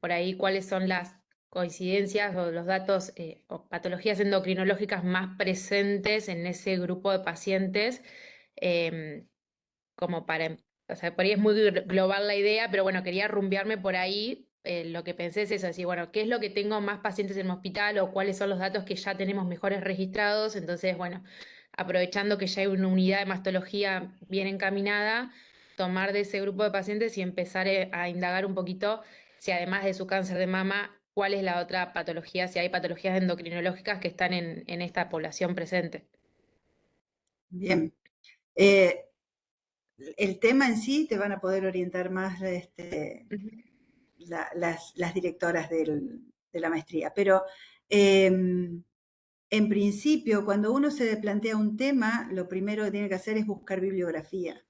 por ahí cuáles son las coincidencias o los datos o patologías endocrinológicas más presentes en ese grupo de pacientes, eh, como para, o sea, por ahí es muy global la idea, pero bueno, quería rumbearme por ahí. Lo que pensé es eso, decir, bueno, ¿qué es lo que tengo más pacientes en mi hospital o cuáles son los datos que ya tenemos mejores registrados? Entonces, bueno, aprovechando que ya hay una unidad de mastología bien encaminada, tomar de ese grupo de pacientes y empezar a indagar un poquito si además de su cáncer de mama, cuál es la otra patología, si hay patologías endocrinológicas que están en esta población presente. bien. Eh, el tema en sí te van a poder orientar más Ujú. las directoras de la maestría, pero en principio, cuando uno se plantea un tema, lo primero que tiene que hacer es buscar bibliografía.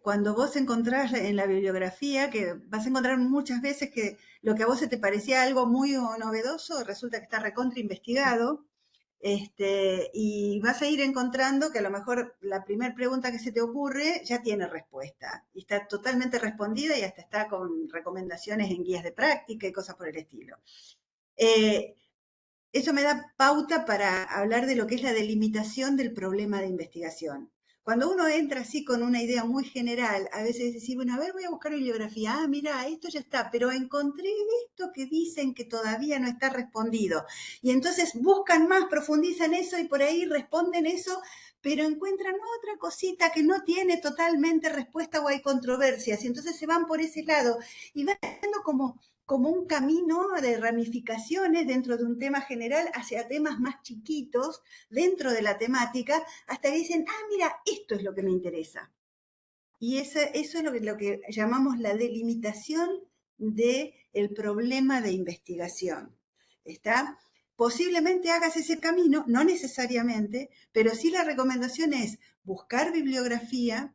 Cuando vos encontrás en la bibliografía, que vas a encontrar muchas veces que lo que a vos se te parecía algo muy novedoso, resulta que está recontra investigado, y vas a ir encontrando que a lo mejor la primera pregunta que se te ocurre ya tiene respuesta, y está totalmente respondida y hasta está con recomendaciones en guías de práctica y cosas por el estilo. Eso me da pauta para hablar de lo que es la delimitación del problema de investigación. Cuando uno entra así con una idea muy general, a veces decís, bueno, a ver, voy a buscar bibliografía, mira, esto ya está, pero encontré esto que dicen que todavía no está respondido. Y entonces buscan más, profundizan eso y por ahí responden eso, pero encuentran otra cosita que no tiene totalmente respuesta o hay controversias, y entonces se van por ese lado y van viendo como un camino de ramificaciones dentro de un tema general hacia temas más chiquitos dentro de la temática, hasta que dicen, mira, esto es lo que me interesa. Y eso es lo que llamamos la delimitación del problema de investigación. ¿Está? Posiblemente hagas ese camino, no necesariamente, pero sí la recomendación es buscar bibliografía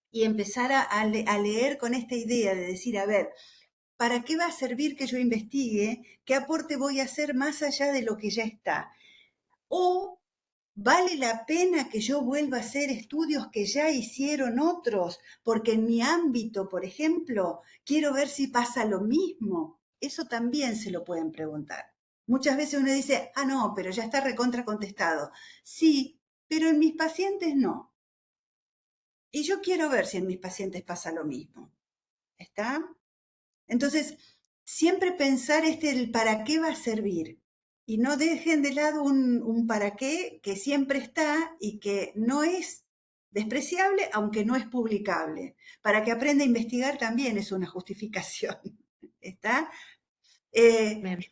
y empezar a leer con esta idea de decir, a ver, ¿para qué va a servir que yo investigue? ¿Qué aporte voy a hacer más allá de lo que ya está? ¿O vale la pena que yo vuelva a hacer estudios que ya hicieron otros? Porque en mi ámbito, por ejemplo, quiero ver si pasa lo mismo. Eso también se lo pueden preguntar. Muchas veces uno dice, no, pero ya está recontra contestado. Sí, pero en mis pacientes no. Y yo quiero ver si en mis pacientes pasa lo mismo. ¿Está? Entonces, siempre pensar el para qué va a servir y no dejen de lado un para qué que siempre está y que no es despreciable, aunque no es publicable. Para que aprenda a investigar también es una justificación, ¿está?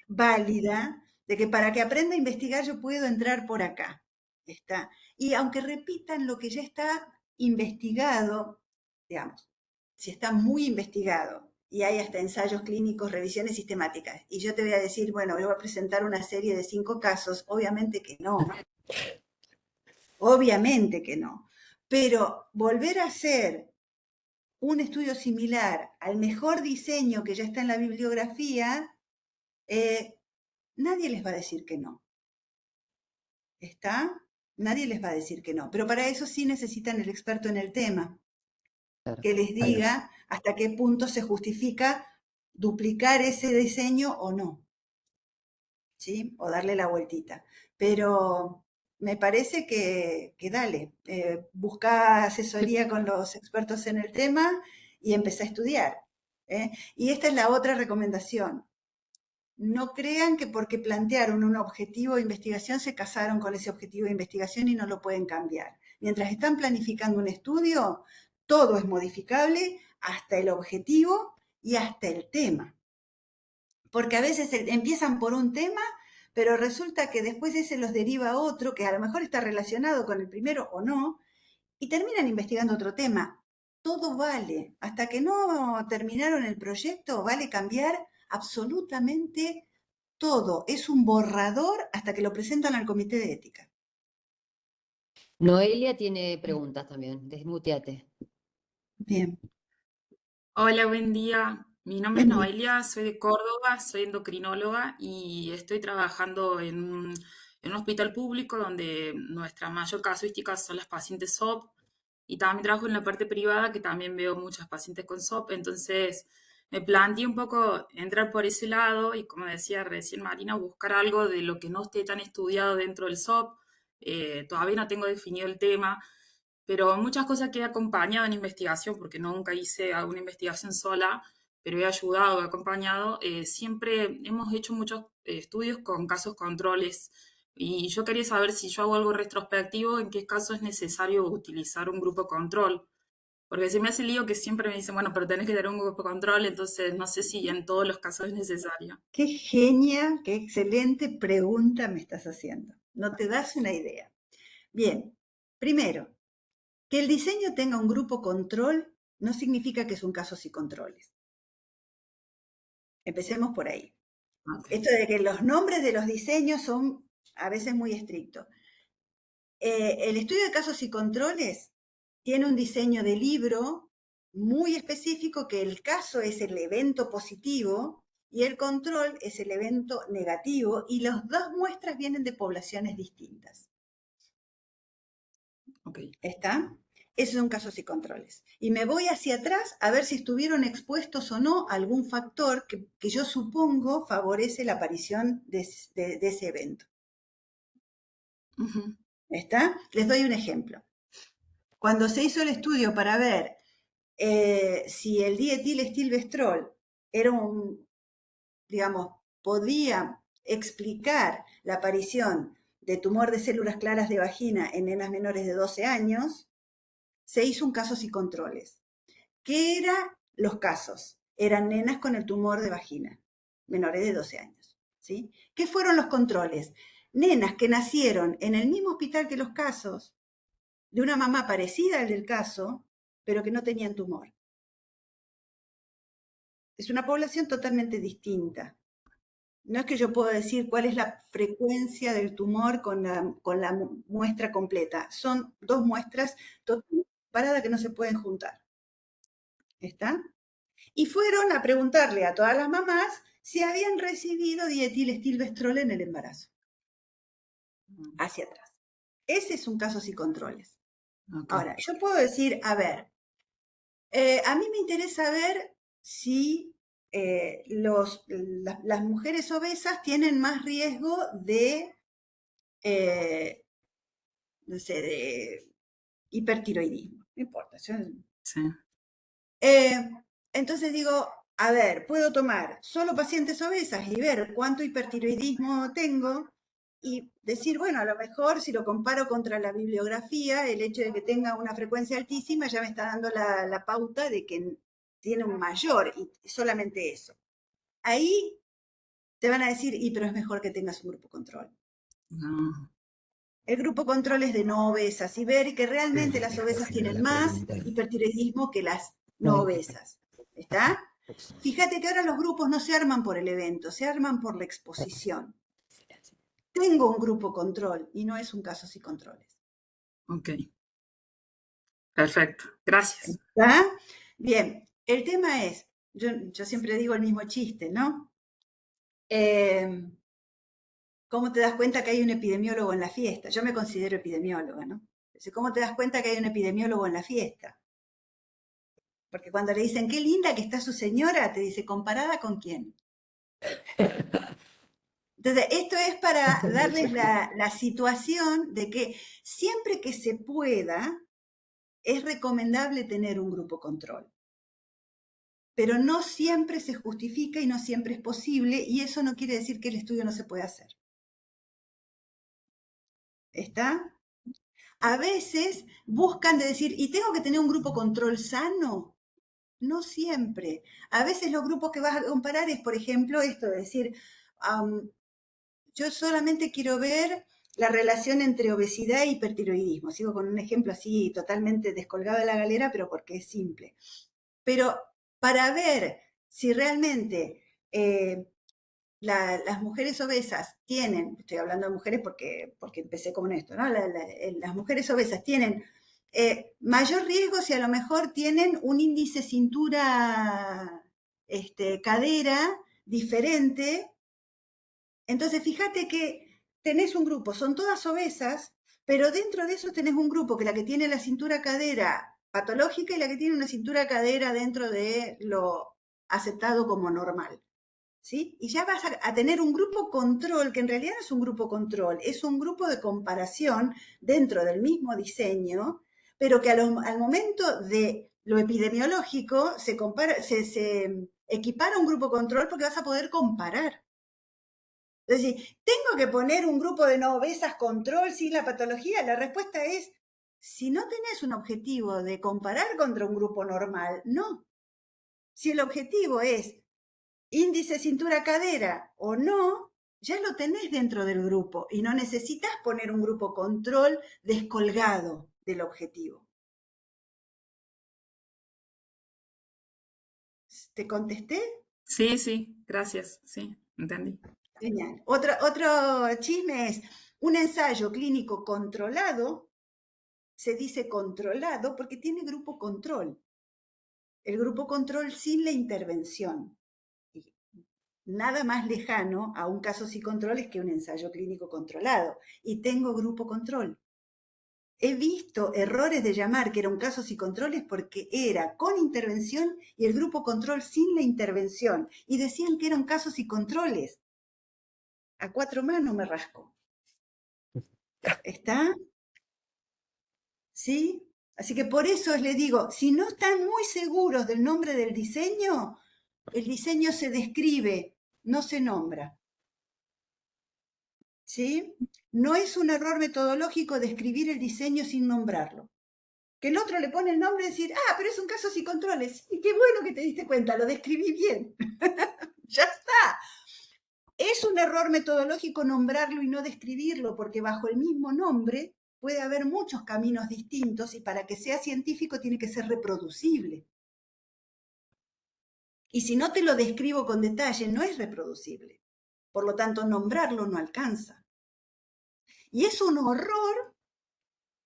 Válida, de que para que aprenda a investigar yo puedo entrar por acá, ¿está? Y aunque repitan lo que ya está investigado, digamos, si está muy investigado, y hay hasta ensayos clínicos, revisiones sistemáticas, y yo te voy a decir, bueno, voy a presentar una serie de 5 casos, obviamente que no, pero volver a hacer un estudio similar al mejor diseño que ya está en la bibliografía, nadie les va a decir que no. ¿Está? Nadie les va a decir que no, pero para eso sí necesitan el experto en el tema, que les diga hasta qué punto se justifica duplicar ese diseño o no, ¿sí? O darle la vueltita. Pero me parece que dale, busca asesoría con los expertos en el tema y empecé a estudiar. Y esta es la otra recomendación. No crean que porque plantearon un objetivo de investigación se casaron con ese objetivo de investigación y no lo pueden cambiar. Mientras están planificando un estudio, todo es modificable, hasta el objetivo y hasta el tema. Porque a veces empiezan por un tema, pero resulta que después ese los deriva a otro que a lo mejor está relacionado con el primero o no, y terminan investigando otro tema. Todo vale. Hasta que no terminaron el proyecto, vale cambiar absolutamente todo. Es un borrador hasta que lo presentan al comité de ética. Noelia tiene preguntas también, desmuteate. Bien. Hola, buen día. Mi nombre es Noelia, soy de Córdoba, soy endocrinóloga y estoy trabajando en un hospital público donde nuestra mayor casuística son las pacientes SOP y también trabajo en la parte privada que también veo muchas pacientes con SOP, entonces me planteé un poco entrar por ese lado y como decía recién Marina, buscar algo de lo que no esté tan estudiado dentro del SOP. Todavía no tengo definido el tema, pero muchas cosas que he acompañado en investigación, porque nunca hice alguna investigación sola, pero he ayudado, he acompañado, siempre hemos hecho muchos estudios con casos controles y yo quería saber si yo hago algo retrospectivo, en qué caso es necesario utilizar un grupo control, porque se me hace lío que siempre me dicen, bueno, pero tenés que tener un grupo control, entonces no sé si en todos los casos es necesario. Qué genia, qué excelente pregunta me estás haciendo. No te das una idea. Bien, primero, que el diseño tenga un grupo control no significa que es un caso sin controles. Empecemos por ahí. Esto de que los nombres de los diseños son a veces muy estrictos. El estudio de casos y controles tiene un diseño de libro muy específico, que el caso es el evento positivo y el control es el evento negativo, y las dos muestras vienen de poblaciones distintas. Ok. ¿Está? Esos son casos y controles. Y me voy hacia atrás a ver si estuvieron expuestos o no a algún factor que yo supongo favorece la aparición de ese evento. Ujú. ¿Está? Les doy un ejemplo. Cuando se hizo el estudio para ver si el dietilestilbestrol era digamos, podía explicar la aparición de tumor de células claras de vagina en nenas menores de 12 años, se hizo un casos y controles. ¿Qué eran los casos? Eran nenas con el tumor de vagina, menores de 12 años. ¿Sí? ¿Qué fueron los controles? Nenas que nacieron en el mismo hospital que los casos, de una mamá parecida al del caso, pero que no tenían tumor. Es una población totalmente distinta. No es que yo pueda decir cuál es la frecuencia del tumor con la muestra completa. Son dos muestras totalmente separadas que no se pueden juntar. ¿Está? Y fueron a preguntarle a todas las mamás si habían recibido dietilestilbestrol en el embarazo. Hacia atrás. Ese es un caso y controles. Ok. Ahora, yo puedo decir, a ver, a mí me interesa ver si las mujeres obesas tienen más riesgo de, no sé, de hipertiroidismo. No importa. Sí. Entonces digo, a ver, puedo tomar solo pacientes obesas y ver cuánto hipertiroidismo tengo y decir, bueno, a lo mejor si lo comparo contra la bibliografía, el hecho de que tenga una frecuencia altísima ya me está dando la pauta de que tiene un mayor, y solamente eso. Ahí te van a decir, pero es mejor que tengas un grupo control. No. El grupo control es de no obesas y ver que realmente las obesas tienen más hipertiroidismo que las no obesas. ¿Está? Fíjate que ahora los grupos no se arman por el evento, se arman por la exposición. Tengo un grupo control y no es un casos y controles. Ok. Perfecto. Gracias. ¿Está? Bien, el tema es, yo siempre digo el mismo chiste, ¿no? ¿Cómo te das cuenta que hay un epidemiólogo en la fiesta? Yo me considero epidemióloga, ¿no? ¿Cómo te das cuenta que hay un epidemiólogo en la fiesta? Porque cuando le dicen, qué linda que está su señora, te dice, ¿comparada con quién? Entonces, esto es para darles la situación de que siempre que se pueda, es recomendable tener un grupo control. Pero no siempre se justifica y no siempre es posible, y eso no quiere decir que el estudio no se pueda hacer. ¿Está? A veces buscan de decir, ¿y tengo que tener un grupo control sano? No siempre. A veces los grupos que vas a comparar es, por ejemplo, esto de decir, yo solamente quiero ver la relación entre obesidad e hipertiroidismo. Sigo con un ejemplo así totalmente descolgado de la galera, pero porque es simple. Pero para ver si realmente las mujeres obesas tienen, estoy hablando de mujeres porque empecé con esto, ¿no? Las mujeres obesas tienen mayor riesgo si a lo mejor tienen un índice cintura, cadera diferente. Entonces, fíjate que tenés un grupo, son todas obesas, pero dentro de eso tenés un grupo que la que tiene la cintura cadera patológica y la que tiene una cintura cadera dentro de lo aceptado como normal. ¿Sí? Y ya vas a tener un grupo control, que en realidad no es un grupo control, es un grupo de comparación dentro del mismo diseño, pero que al momento de lo epidemiológico se equipara un grupo control porque vas a poder comparar. Es decir, ¿tengo que poner un grupo de no obesas control sin la patología? La respuesta es, si no tenés un objetivo de comparar contra un grupo normal, no. Si el objetivo es índice cintura-cadera o no, ya lo tenés dentro del grupo y no necesitas poner un grupo control descolgado del objetivo. ¿Te contesté? Sí, gracias. Sí, entendí. Genial. Otro chisme es un ensayo clínico controlado se dice controlado porque tiene grupo control. El grupo control sin la intervención. Y nada más lejano a un caso sin control es que un ensayo clínico controlado. Y tengo grupo control. He visto errores de llamar que era un caso sin controles porque era con intervención y el grupo control sin la intervención. Y decían que eran casos sin controles. A 4 manos me rasco. ¿Está? ¿Sí? Así que por eso les digo, si no están muy seguros del nombre del diseño, el diseño se describe, no se nombra. ¿Sí? No es un error metodológico describir el diseño sin nombrarlo. Que el otro le pone el nombre y decir, pero es un caso sin controles. Y qué bueno que te diste cuenta, lo describí bien. Ya está. Es un error metodológico nombrarlo y no describirlo, porque bajo el mismo nombre puede haber muchos caminos distintos y para que sea científico tiene que ser reproducible. Y si no te lo describo con detalle, no es reproducible. Por lo tanto, nombrarlo no alcanza. Y es un horror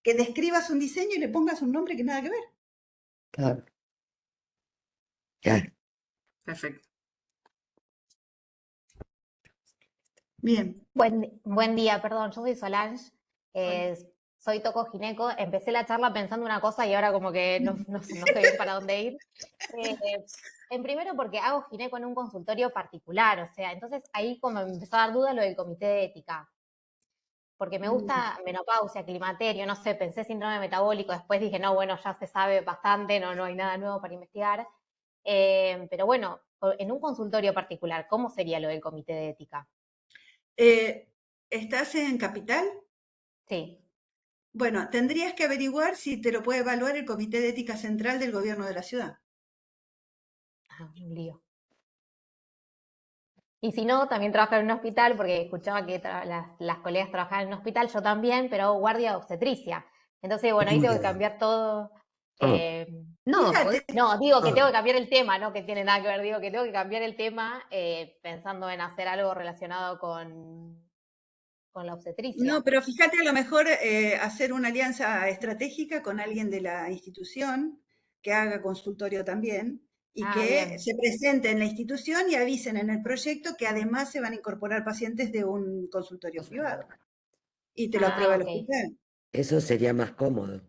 que describas un diseño y le pongas un nombre que nada que ver. Claro. Claro. Perfecto. Bien. Buen día, perdón, yo soy Solange, soy tocogineco. Empecé la charla pensando una cosa y ahora como que no sé bien para dónde ir. En primero porque hago gineco en un consultorio particular, o sea, entonces ahí como me empezó a dar duda lo del comité de ética. Porque me gusta menopausia, climaterio, no sé, pensé síndrome metabólico, después dije, no, bueno, ya se sabe bastante, no hay nada nuevo para investigar. Pero bueno, en un consultorio particular, ¿cómo sería lo del comité de ética? ¿Estás en Capital? Sí. Bueno, tendrías que averiguar si te lo puede evaluar el Comité de Ética Central del Gobierno de la Ciudad. Un lío. Y si no, también trabajo en un hospital, porque escuchaba que las colegas trabajaban en un hospital, yo también, pero hago guardia de obstetricia. Entonces, bueno, ahí tengo que cambiar todo. No, digo que tengo que cambiar el tema, no que tiene nada que ver, digo que tengo que cambiar el tema pensando en hacer algo relacionado con la obstetricia. No, pero fíjate, a lo mejor hacer una alianza estratégica con alguien de la institución que haga consultorio también y que bien. se presente en la institución y avisen en el proyecto que además se van a incorporar pacientes de un consultorio privado. Y te lo aprueba el hospital. Eso sería más cómodo.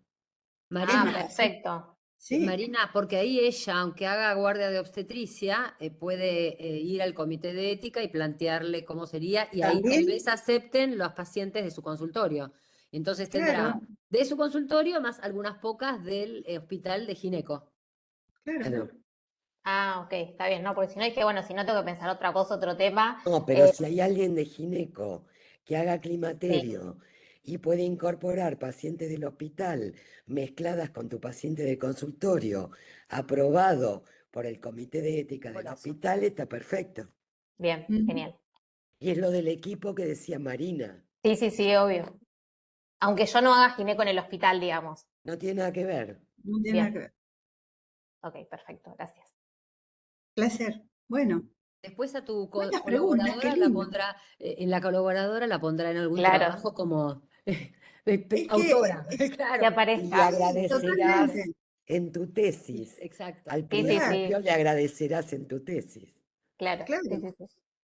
Marina, perfecto. Sí. Marina, porque ahí ella, aunque haga guardia de obstetricia, puede ir al comité de ética y plantearle cómo sería, y ahí tal vez acepten los pacientes de su consultorio. Entonces tendrá de su consultorio más algunas pocas del hospital de gineco. Claro. Ok, está bien, no, porque si no es que, bueno, si no tengo que pensar otra cosa, otro tema. No, pero si hay alguien de gineco que haga climaterio y puede incorporar pacientes del hospital mezcladas con tu paciente de consultorio, aprobado por el comité de ética del hospital, está perfecto. Bien, genial. Y es lo del equipo que decía Marina. Sí, obvio. Aunque yo no haga gineco en el hospital, digamos. No tiene nada que ver. No tiene nada que ver. Ok, perfecto, gracias. Placer. Bueno. Después a tu Buenas colaboradora preguntas, qué la lindo. pondrá, en la colaboradora la pondrá en algún Claro. trabajo como que autora. Que Claro. aparezca. Y agradecerás Totalmente. en tu tesis. Exacto. Al Sí. principio le agradecerás en tu tesis. Claro. Sí.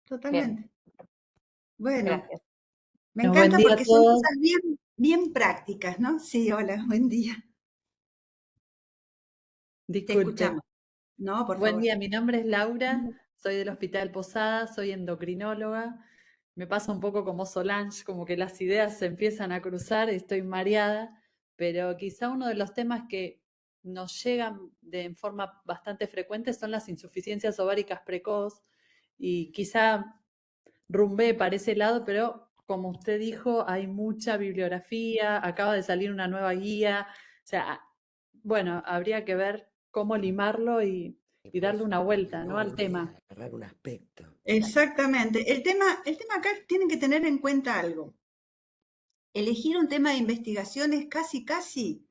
Totalmente. Bueno, Gracias. me Buen encanta día a porque son todos. cosas bien prácticas, ¿no? Sí, hola, buen día. Te Disculpe. escuchamos. No, por Buen favor. día, mi nombre es Laura, soy del Hospital Posada, soy endocrinóloga. Me pasa un poco como Solange, como que las ideas se empiezan a cruzar, estoy mareada, pero quizá uno de los temas que nos llegan en forma bastante frecuente son las insuficiencias ováricas precoz, y quizá rumbé para ese lado, pero como usted dijo, hay mucha bibliografía, acaba de salir una nueva guía, o sea, bueno, habría que ver cómo limarlo y darle una vuelta, ¿no?, al tema. Agarrar un aspecto. Exactamente. El tema acá tienen que tener en cuenta algo. Elegir un tema de investigación es casi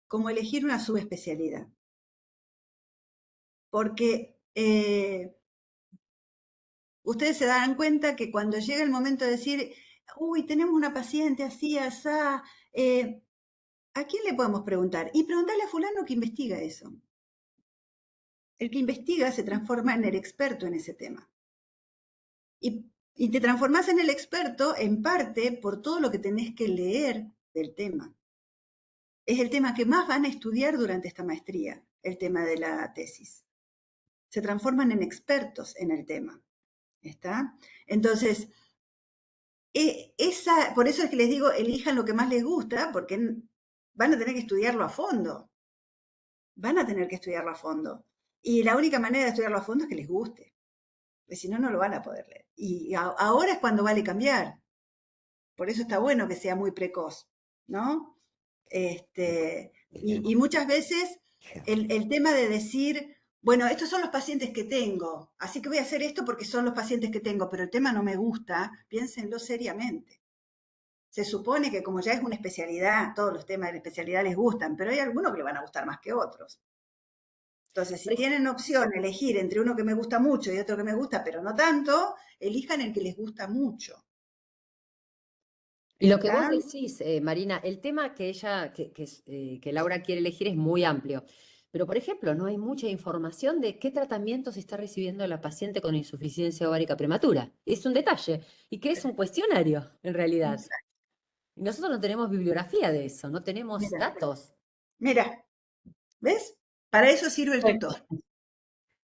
como elegir una subespecialidad. Porque ustedes se darán cuenta que cuando llega el momento de decir, uy, tenemos una paciente así, asá, ¿A quién le podemos preguntar? Y preguntarle a fulano que investiga eso. El que investiga se transforma en el experto en ese tema. Y te transformás en el experto en parte por todo lo que tenés que leer del tema. Es el tema que más van a estudiar durante esta maestría, el tema de la tesis. Se transforman en expertos en el tema. ¿Está? Entonces, por eso es que les digo, elijan lo que más les gusta, porque van a tener que estudiarlo a fondo. Van a tener que estudiarlo a fondo. Y la única manera de estudiarlo a fondo es que les guste. Porque si no, no lo van a poder leer. Y ahora es cuando vale cambiar. Por eso está bueno que sea muy precoz, ¿no? Y muchas veces el tema de decir, bueno, estos son los pacientes que tengo, así que voy a hacer esto porque son los pacientes que tengo, pero el tema no me gusta, piénsenlo seriamente. Se supone que como ya es una especialidad, todos los temas de la especialidad les gustan, pero hay algunos que le van a gustar más que otros. Entonces, si tienen opción de elegir entre uno que me gusta mucho y otro que me gusta, pero no tanto, elijan el que les gusta mucho. Y lo que vos ¿Está? decís, Marina, el tema que Laura quiere elegir es muy amplio. Pero, por ejemplo, no hay mucha información de qué tratamientos está recibiendo la paciente con insuficiencia ovárica prematura. Es un detalle. Y que es un cuestionario, en realidad. Exacto. Y nosotros no tenemos bibliografía de eso, no tenemos Mira. datos. Mira, ¿ves? Para eso sirve el tutor.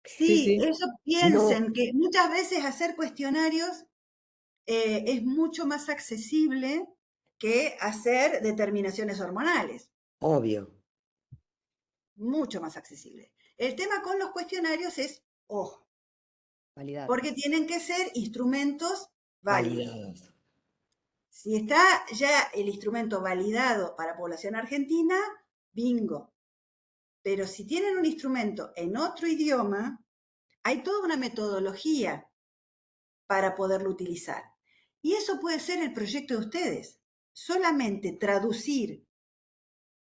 Sí, eso piensen que muchas veces hacer cuestionarios es mucho más accesible que hacer determinaciones hormonales. Obvio. Mucho más accesible. El tema con los cuestionarios es, ojo, Validar. porque tienen que ser instrumentos válidos. Validados. Si está ya el instrumento validado para población argentina, bingo. Pero si tienen un instrumento en otro idioma, hay toda una metodología para poderlo utilizar. Y eso puede ser el proyecto de ustedes. Solamente traducir,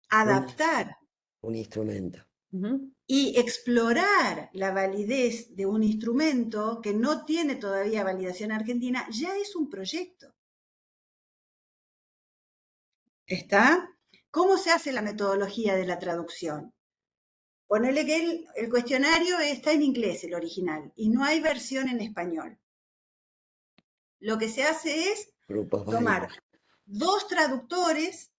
adaptar Un instrumento. y explorar la validez de un instrumento que no tiene todavía validación argentina, ya es un proyecto. ¿Está? ¿Cómo se hace la metodología de la traducción? Ponele que el cuestionario está en inglés, el original, y no hay versión en español. Lo que se hace es tomar dos traductores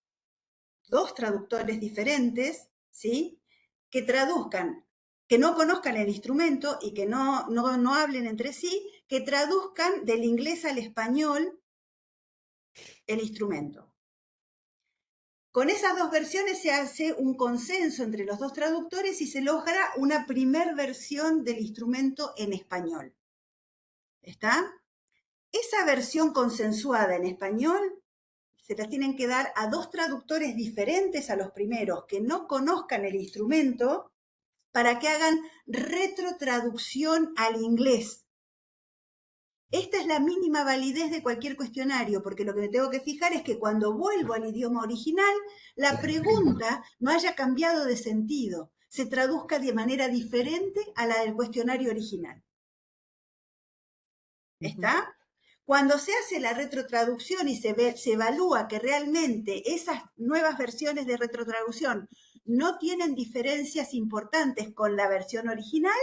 diferentes, ¿sí? Que traduzcan, que no conozcan el instrumento y que no hablen entre sí, que traduzcan del inglés al español el instrumento. Con esas dos versiones se hace un consenso entre los dos traductores y se logra una primer versión del instrumento en español. ¿Está? Esa versión consensuada en español se las tienen que dar a dos traductores diferentes a los primeros que no conozcan el instrumento para que hagan retrotraducción al inglés. Esta es la mínima validez de cualquier cuestionario, porque lo que me tengo que fijar es que cuando vuelvo al idioma original, la pregunta no haya cambiado de sentido, se traduzca de manera diferente a la del cuestionario original. ¿Está? Cuando se hace la retrotraducción y se evalúa que realmente esas nuevas versiones de retrotraducción no tienen diferencias importantes con la versión original,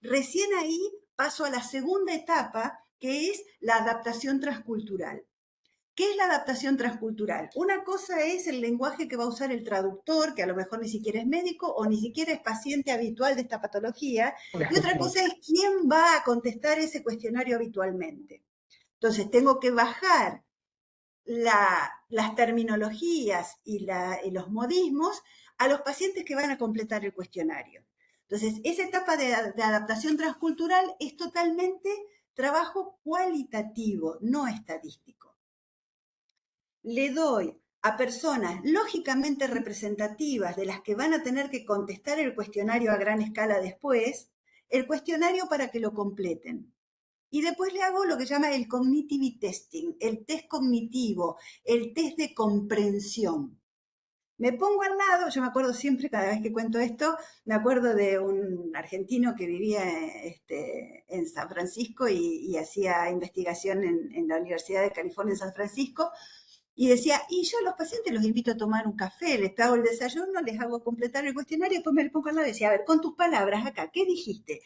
recién ahí paso a la segunda etapa, que es la adaptación transcultural. ¿Qué es la adaptación transcultural? Una cosa es el lenguaje que va a usar el traductor, que a lo mejor ni siquiera es médico o ni siquiera es paciente habitual de esta patología, y otra cosa es quién va a contestar ese cuestionario habitualmente. Entonces, tengo que bajar las terminologías y los modismos a los pacientes que van a completar el cuestionario. Entonces, esa etapa de adaptación transcultural es totalmente trabajo cualitativo, no estadístico. Le doy a personas lógicamente representativas de las que van a tener que contestar el cuestionario a gran escala después, el cuestionario para que lo completen. Y después le hago lo que llama el cognitive testing, el test cognitivo, el test de comprensión. Me pongo al lado, yo me acuerdo siempre, cada vez que cuento esto, me acuerdo de un argentino que vivía en San Francisco y hacía investigación en la Universidad de California en San Francisco, Y decía, y yo a los pacientes los invito a tomar un café, les hago el desayuno, les hago completar el cuestionario, después me lo pongo al lado y decía, a ver, con tus palabras acá, ¿qué dijiste?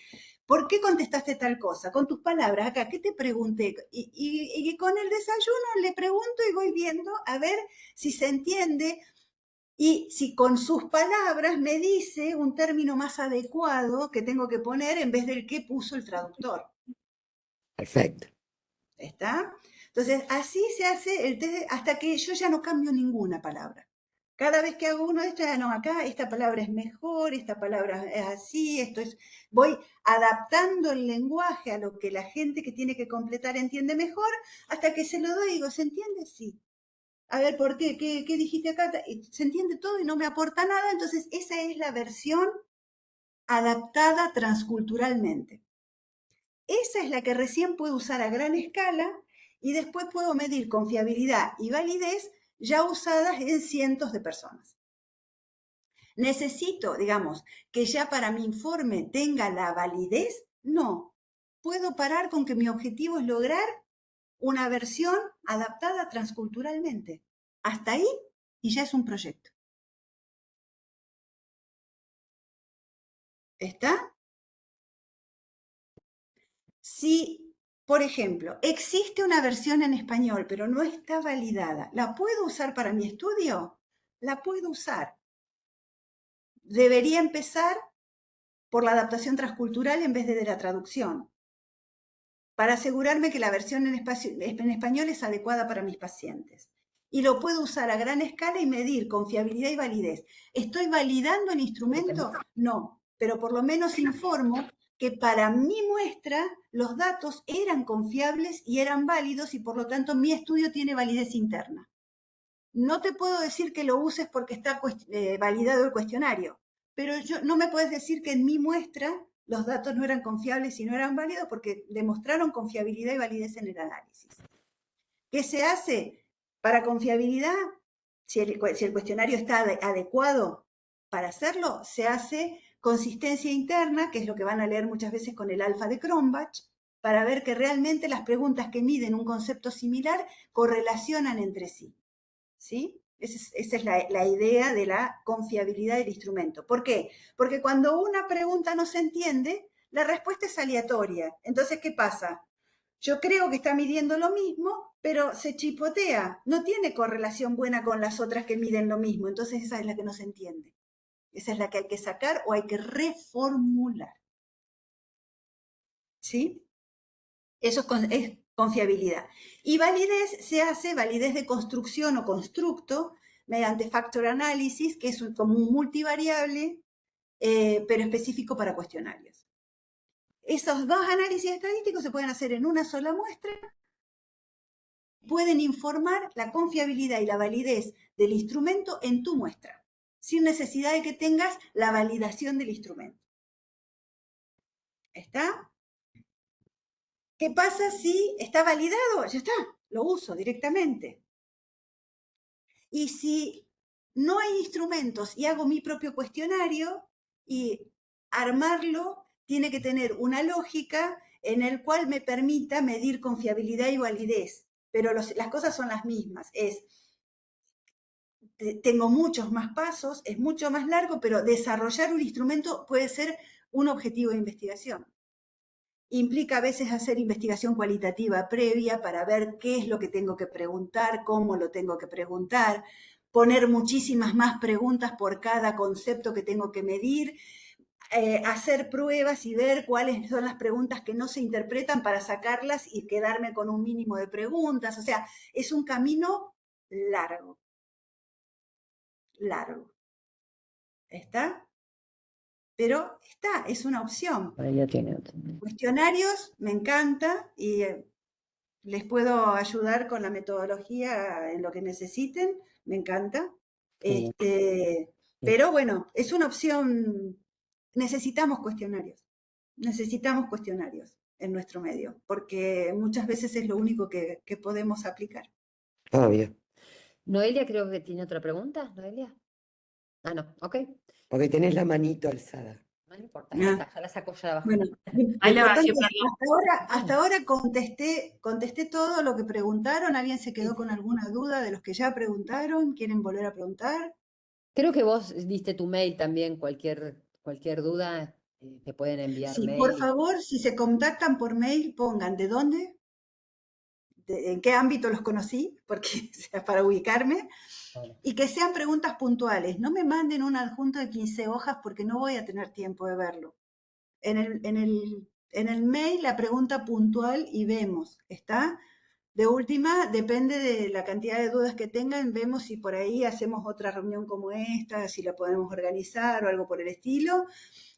¿Por qué contestaste tal cosa? Con tus palabras acá, ¿qué te pregunté? Y con el desayuno le pregunto y voy viendo a ver si se entiende y si con sus palabras me dice un término más adecuado que tengo que poner en vez del que puso el traductor. Perfecto. ¿Está? Entonces, así se hace el test hasta que yo ya no cambio ninguna palabra. Cada vez que hago uno de estos, no, acá esta palabra es mejor, esta palabra es así, esto es... Voy adaptando el lenguaje a lo que la gente que tiene que completar entiende mejor, hasta que se lo doy y digo, ¿se entiende? Sí. A ver, ¿por qué? ¿Qué dijiste acá? Se entiende todo y no me aporta nada, entonces esa es la versión adaptada transculturalmente. Esa es la que recién puedo usar a gran escala y después puedo medir confiabilidad y validez ya usadas en cientos de personas. ¿Necesito, digamos, que ya para mi informe tenga la validez? No. Puedo parar con que mi objetivo es lograr una versión adaptada transculturalmente. Hasta ahí y ya es un proyecto. ¿Está? Si, por ejemplo, existe una versión en español, pero no está validada, ¿la puedo usar para mi estudio? La puedo usar. Debería empezar por la adaptación transcultural en vez de la traducción, para asegurarme que la versión en español es adecuada para mis pacientes. Y lo puedo usar a gran escala y medir confiabilidad y validez. ¿Estoy validando el instrumento? No, pero por lo menos informo que para mi muestra los datos eran confiables y eran válidos y por lo tanto mi estudio tiene validez interna. No te puedo decir que lo uses porque está validado el cuestionario, pero no me puedes decir que en mi muestra los datos no eran confiables y no eran válidos porque demostraron confiabilidad y validez en el análisis. ¿Qué se hace para confiabilidad? Si el cuestionario está adecuado para hacerlo, se hace consistencia interna, que es lo que van a leer muchas veces con el alfa de Cronbach, para ver que realmente las preguntas que miden un concepto similar correlacionan entre sí. ¿Sí? Esa es la idea de la confiabilidad del instrumento. ¿Por qué? Porque cuando una pregunta no se entiende, la respuesta es aleatoria. Entonces, ¿qué pasa? Yo creo que está midiendo lo mismo, pero se chipotea. No tiene correlación buena con las otras que miden lo mismo. Entonces, esa es la que no se entiende. Esa es la que hay que sacar o hay que reformular. ¿Sí? Eso es confiabilidad. Y validez se hace, validez de construcción o constructo, mediante factor analysis, que es como un multivariable, pero específico para cuestionarios. Esos dos análisis estadísticos se pueden hacer en una sola muestra, pueden informar la confiabilidad y la validez del instrumento en tu muestra, sin necesidad de que tengas la validación del instrumento. ¿Está? ¿Qué pasa si está validado? Ya está, lo uso directamente. Y si no hay instrumentos y hago mi propio cuestionario, y armarlo tiene que tener una lógica en el cual me permita medir confiabilidad y validez. Pero las cosas son las mismas. Tengo muchos más pasos, es mucho más largo, pero desarrollar un instrumento puede ser un objetivo de investigación. Implica a veces hacer investigación cualitativa previa para ver qué es lo que tengo que preguntar, cómo lo tengo que preguntar, poner muchísimas más preguntas por cada concepto que tengo que medir, hacer pruebas y ver cuáles son las preguntas que no se interpretan para sacarlas y quedarme con un mínimo de preguntas. O sea, es un camino largo. Largo. ¿Está? Pero está, es una opción. Ahí ya tiene otro. Cuestionarios, me encanta y les puedo ayudar con la metodología en lo que necesiten, me encanta. Pero bueno, es una opción, necesitamos cuestionarios en nuestro medio, porque muchas veces es lo único que podemos aplicar. Obvio. Noelia creo que tiene otra pregunta, Noelia. Ah, no, ok. Porque tenés la manito alzada. No importa, ya Ah, está, ya la saco ya de abajo. bueno, lo Ahí le va, importante es, Jimena. hasta ahora contesté todo lo que preguntaron. ¿Alguien se quedó Sí. con alguna duda de los que ya preguntaron? ¿Quieren volver a preguntar? Creo que vos diste tu mail también, cualquier duda, te pueden enviar Sí, por mail. favor, si se contactan por mail, pongan de dónde, en qué ámbito los conocí, porque sea para ubicarme, Bueno, y que sean preguntas puntuales. No me manden un adjunto de 15 hojas porque no voy a tener tiempo de verlo. En el mail la pregunta puntual y vemos, ¿está? De última, depende de la cantidad de dudas que tengan, vemos si por ahí hacemos otra reunión como esta, si la podemos organizar o algo por el estilo.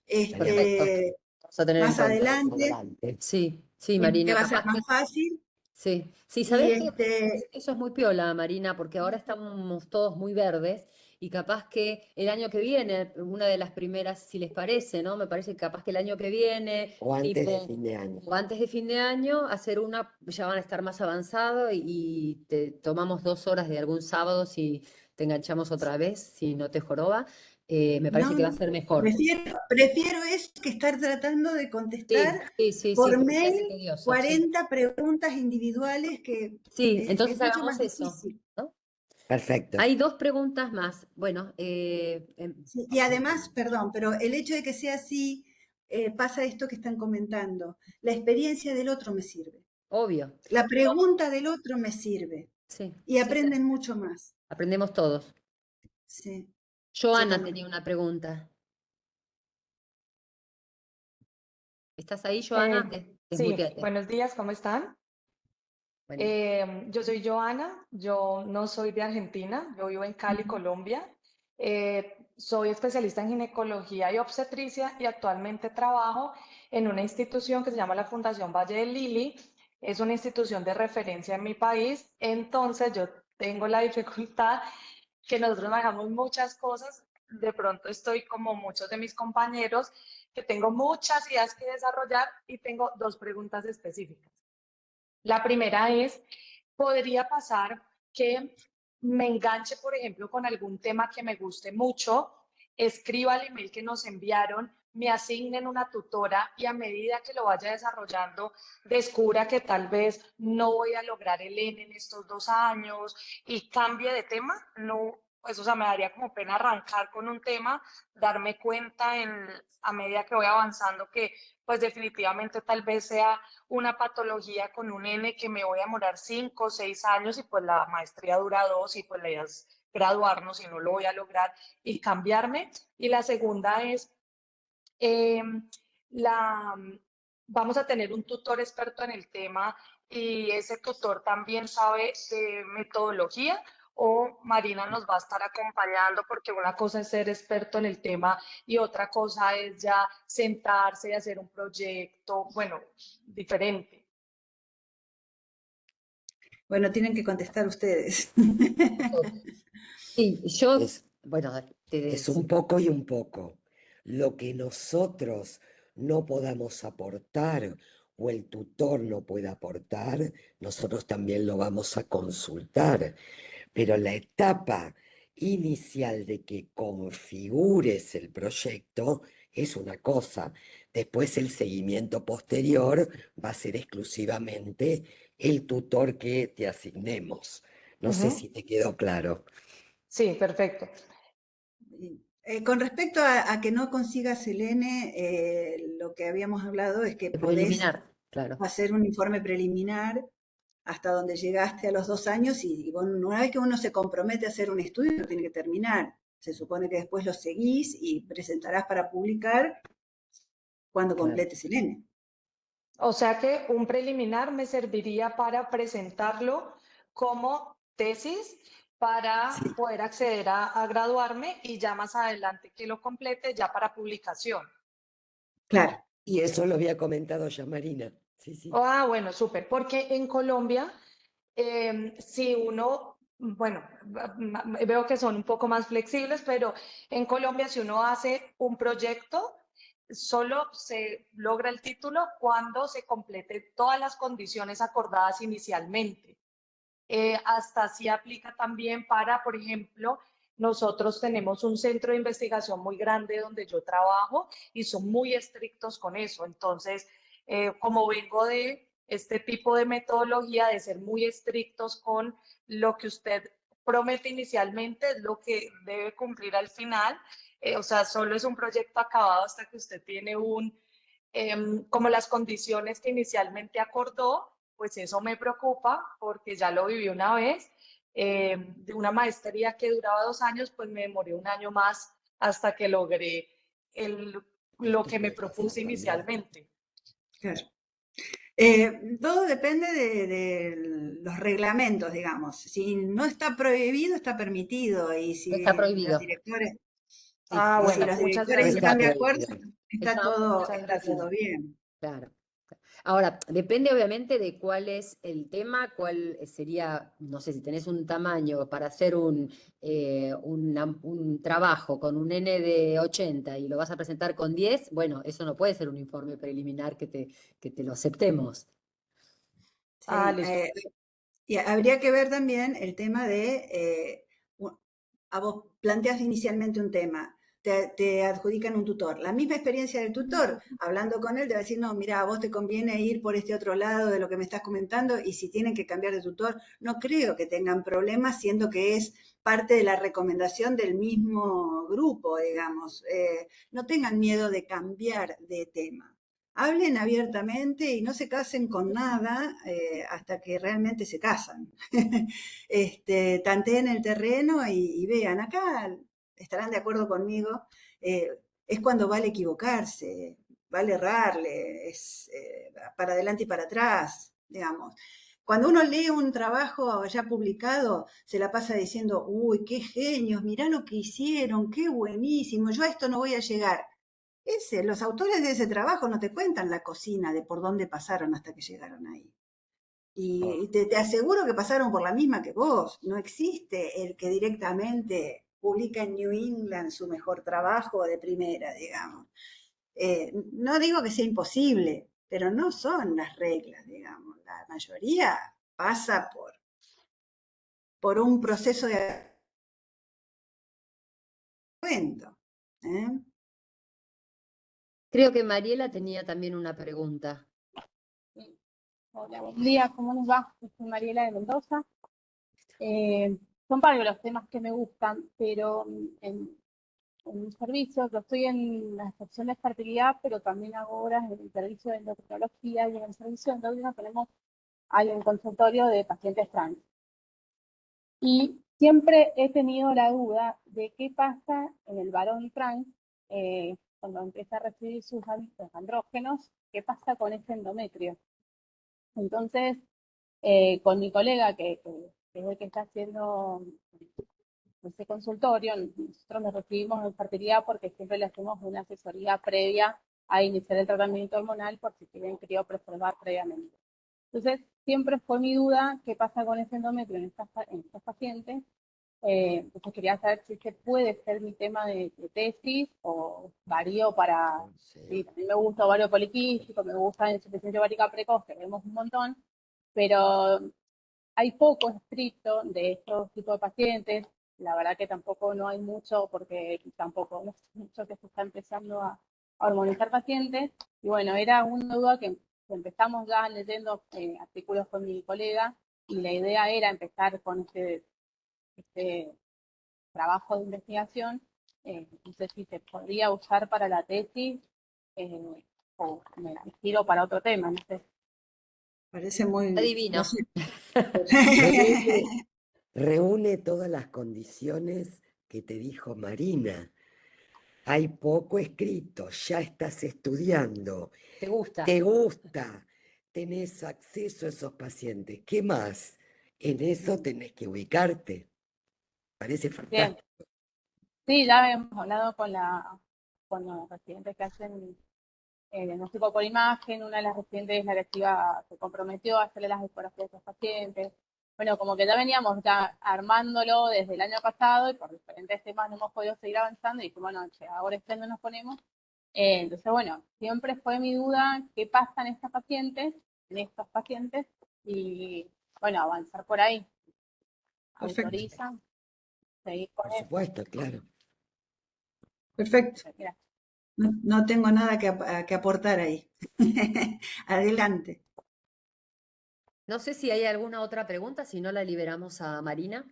perfecto. Vamos a tener en Más cuenta. adelante, Sí, sí, que Marina, va a ser capaz más que fácil. sí. Sí, Y ¿sabés qué? Eso es muy piola, Marina, porque ahora estamos todos muy verdes y capaz que el año que viene, una de las primeras, si les parece, ¿no? Me parece que capaz que el año que viene, O antes de tipo, fin de año. o antes de fin de año, hacer una, ya van a estar más avanzados y te tomamos 2 horas de algún sábado si te enganchamos otra vez, si no te joroba. Me parece no, que va a ser mejor. prefiero eso que estar tratando de contestar Sí, por porque se mail hace tedioso, sí. 40 preguntas individuales que Sí, entonces es mucho hagamos más eso, difícil. ¿no? Perfecto. Hay 2 preguntas más. Bueno, Sí, y además, perdón, pero el hecho de que sea así, pasa esto que están comentando. La experiencia del otro me sirve. obvio. La pregunta del otro me sirve. Sí, Y sí, aprenden mucho más. aprendemos todos. Sí, yo Joana también. tenía una pregunta. ¿Estás ahí, Joana? Sí, Desmuteate. buenos días, ¿cómo están? Bueno, Yo soy Joana, yo no soy de Argentina, yo vivo en Cali, Colombia. Soy especialista en ginecología y obstetricia y actualmente trabajo en una institución que se llama la Fundación Valle del Lili. Es una institución de referencia en mi país, entonces yo tengo la dificultad que nosotros manejamos muchas cosas. De pronto estoy como muchos de mis compañeros, que tengo muchas ideas que desarrollar y tengo 2 preguntas específicas. La primera es, ¿podría pasar que me enganche, por ejemplo, con algún tema que me guste mucho, escriba el email que nos enviaron, me asignen una tutora y a medida que lo vaya desarrollando, descubra que tal vez no voy a lograr el N en estos 2 años y cambie de tema? No, pues, o sea, me daría como pena arrancar con un tema, darme cuenta a medida que voy avanzando que pues definitivamente tal vez sea una patología con un N que me voy a demorar 5 o 6 años y pues la maestría dura 2 y pues la idea es graduarnos y no lo voy a lograr y cambiarme. Y la segunda es, eh, la, vamos a tener un tutor experto en el tema y ese tutor también sabe de metodología o Marina nos va a estar acompañando porque una cosa es ser experto en el tema y otra cosa es ya sentarse y hacer un proyecto, bueno, diferente. Bueno, tienen que contestar ustedes. sí, yo, Es, bueno, es un poco y un poco. Lo que nosotros no podamos aportar o el tutor no pueda aportar, nosotros también lo vamos a consultar. Pero la etapa inicial de que configures el proyecto es una cosa. Después el seguimiento posterior va a ser exclusivamente el tutor que te asignemos. No sé si te quedó claro. Sí, perfecto. Con respecto a que no consigas el N, lo que habíamos hablado es que Se puede podés eliminar, claro. hacer un informe preliminar hasta donde llegaste a los 2 años y bueno, una vez que uno se compromete a hacer un estudio, lo tiene que terminar. Se supone que después lo seguís y presentarás para publicar cuando Claro. completes el N. O sea que un preliminar me serviría para presentarlo como tesis para Sí, poder acceder a graduarme y ya más adelante que lo complete ya para publicación. Claro. y eso lo había comentado ya Marina. Sí, sí. Ah, bueno, súper, porque en Colombia, si uno, bueno, veo que son un poco más flexibles, pero en Colombia si uno hace un proyecto, solo se logra el título cuando se complete todas las condiciones acordadas inicialmente. Hasta sí aplica también para, por ejemplo, nosotros tenemos un centro de investigación muy grande donde yo trabajo y son muy estrictos con eso. Entonces, como vengo de este tipo de metodología, de ser muy estrictos con lo que usted promete inicialmente, es lo que debe cumplir al final. O sea, solo es un proyecto acabado hasta que usted tiene como las condiciones que inicialmente acordó, pues eso me preocupa porque ya lo viví una vez. De una maestría que duraba 2 años, pues me demoré un año más hasta que logré lo que me propuse inicialmente. Claro. Todo depende de los reglamentos, digamos. Si no está prohibido, está permitido. Y si Está los prohibido. directores, Ah, y si bueno, los muchas directores No gracias. está están de acuerdo, prohibido. Muchas está gracias. todo bien. Claro. Ahora, depende obviamente de cuál es el tema, cuál sería, no sé, si tenés un tamaño para hacer un trabajo con un N de 80 y lo vas a presentar con 10, bueno, eso no puede ser un informe preliminar que te lo aceptemos. Ah, Sí, listo. y habría que ver también el tema de, a vos planteas inicialmente un tema, te adjudican un tutor. La misma experiencia del tutor, hablando con él, te va a decir, no, mira, a vos te conviene ir por este otro lado de lo que me estás comentando, y si tienen que cambiar de tutor, no creo que tengan problemas, siendo que es parte de la recomendación del mismo grupo, digamos. No tengan miedo de cambiar de tema. Hablen abiertamente y no se casen con nada hasta que realmente se casan. Tanteen el terreno y vean, acá estarán de acuerdo conmigo, es cuando vale equivocarse, vale errarle, es para adelante y para atrás, digamos. Cuando uno lee un trabajo ya publicado, se la pasa diciendo, uy, qué genios, mirá lo que hicieron, qué buenísimo, yo a esto no voy a llegar. Los autores de ese trabajo no te cuentan la cocina de por dónde pasaron hasta que llegaron ahí. Y te aseguro que pasaron por la misma que vos. No existe el que directamente publica en New England su mejor trabajo de primera, digamos. No digo que sea imposible, pero no son las reglas, digamos. La mayoría pasa por un proceso de cuento. Creo que Mariela tenía también una pregunta. Hola, buen día, ¿cómo les va? Yo soy Mariela de Mendoza. Son varios los temas que me gustan, pero en mi servicio, yo estoy en la sección de fertilidad, pero también hago horas en el servicio de endocrinología, y en el servicio de endocrino hay un consultorio de pacientes trans. Y siempre he tenido la duda de qué pasa en el varón trans cuando empieza a recibir sus hábitos andrógenos, qué pasa con ese endometrio. Entonces, con mi colega, que es el que está haciendo ese consultorio, nosotros nos recibimos en fertilidad porque siempre le hacemos una asesoría previa a iniciar el tratamiento hormonal por si quieren criopreservar previamente. Entonces, siempre fue mi duda qué pasa con ese endometrio en estos pacientes. Entonces quería saber si este puede ser mi tema de tesis o varío para... Sí, también me gusta ovario poliquístico, me gusta insuficiencia ovárica precoz, que vemos un montón, pero hay poco estricto de estos tipos de pacientes. La verdad que tampoco no hay mucho, porque tampoco no es mucho que se está empezando a hormonizar pacientes. Y bueno, era una duda que empezamos ya leyendo artículos con mi colega, y la idea era empezar con este trabajo de investigación. No sé si se podría usar para la tesis o me la giro para otro tema, no sé. Parece muy... Adivino. No sé. Reúne todas las condiciones que te dijo Marina. Hay poco escrito, ya estás estudiando, ¿Te gusta? te gusta, tenés acceso a esos pacientes. ¿Qué más? En eso tenés que ubicarte. Parece Bien. fantástico. Sí, ya habíamos hablado con los residentes que hacen diagnóstico por imagen. Una de las residentes, la que se comprometió a hacerle las ecografías a esos pacientes. Bueno, como que ya veníamos ya armándolo desde el año pasado, y por diferentes temas no hemos podido seguir avanzando, y dije, bueno, ahora este año nos ponemos. Entonces, bueno, siempre fue mi duda qué pasa en estos pacientes, y bueno, avanzar por ahí. Perfecto. ¿Autorizan? seguir con Por eso. supuesto, claro. Perfecto. Mira, No tengo nada que aportar ahí. Adelante. No sé si hay alguna otra pregunta, si no la liberamos a Marina.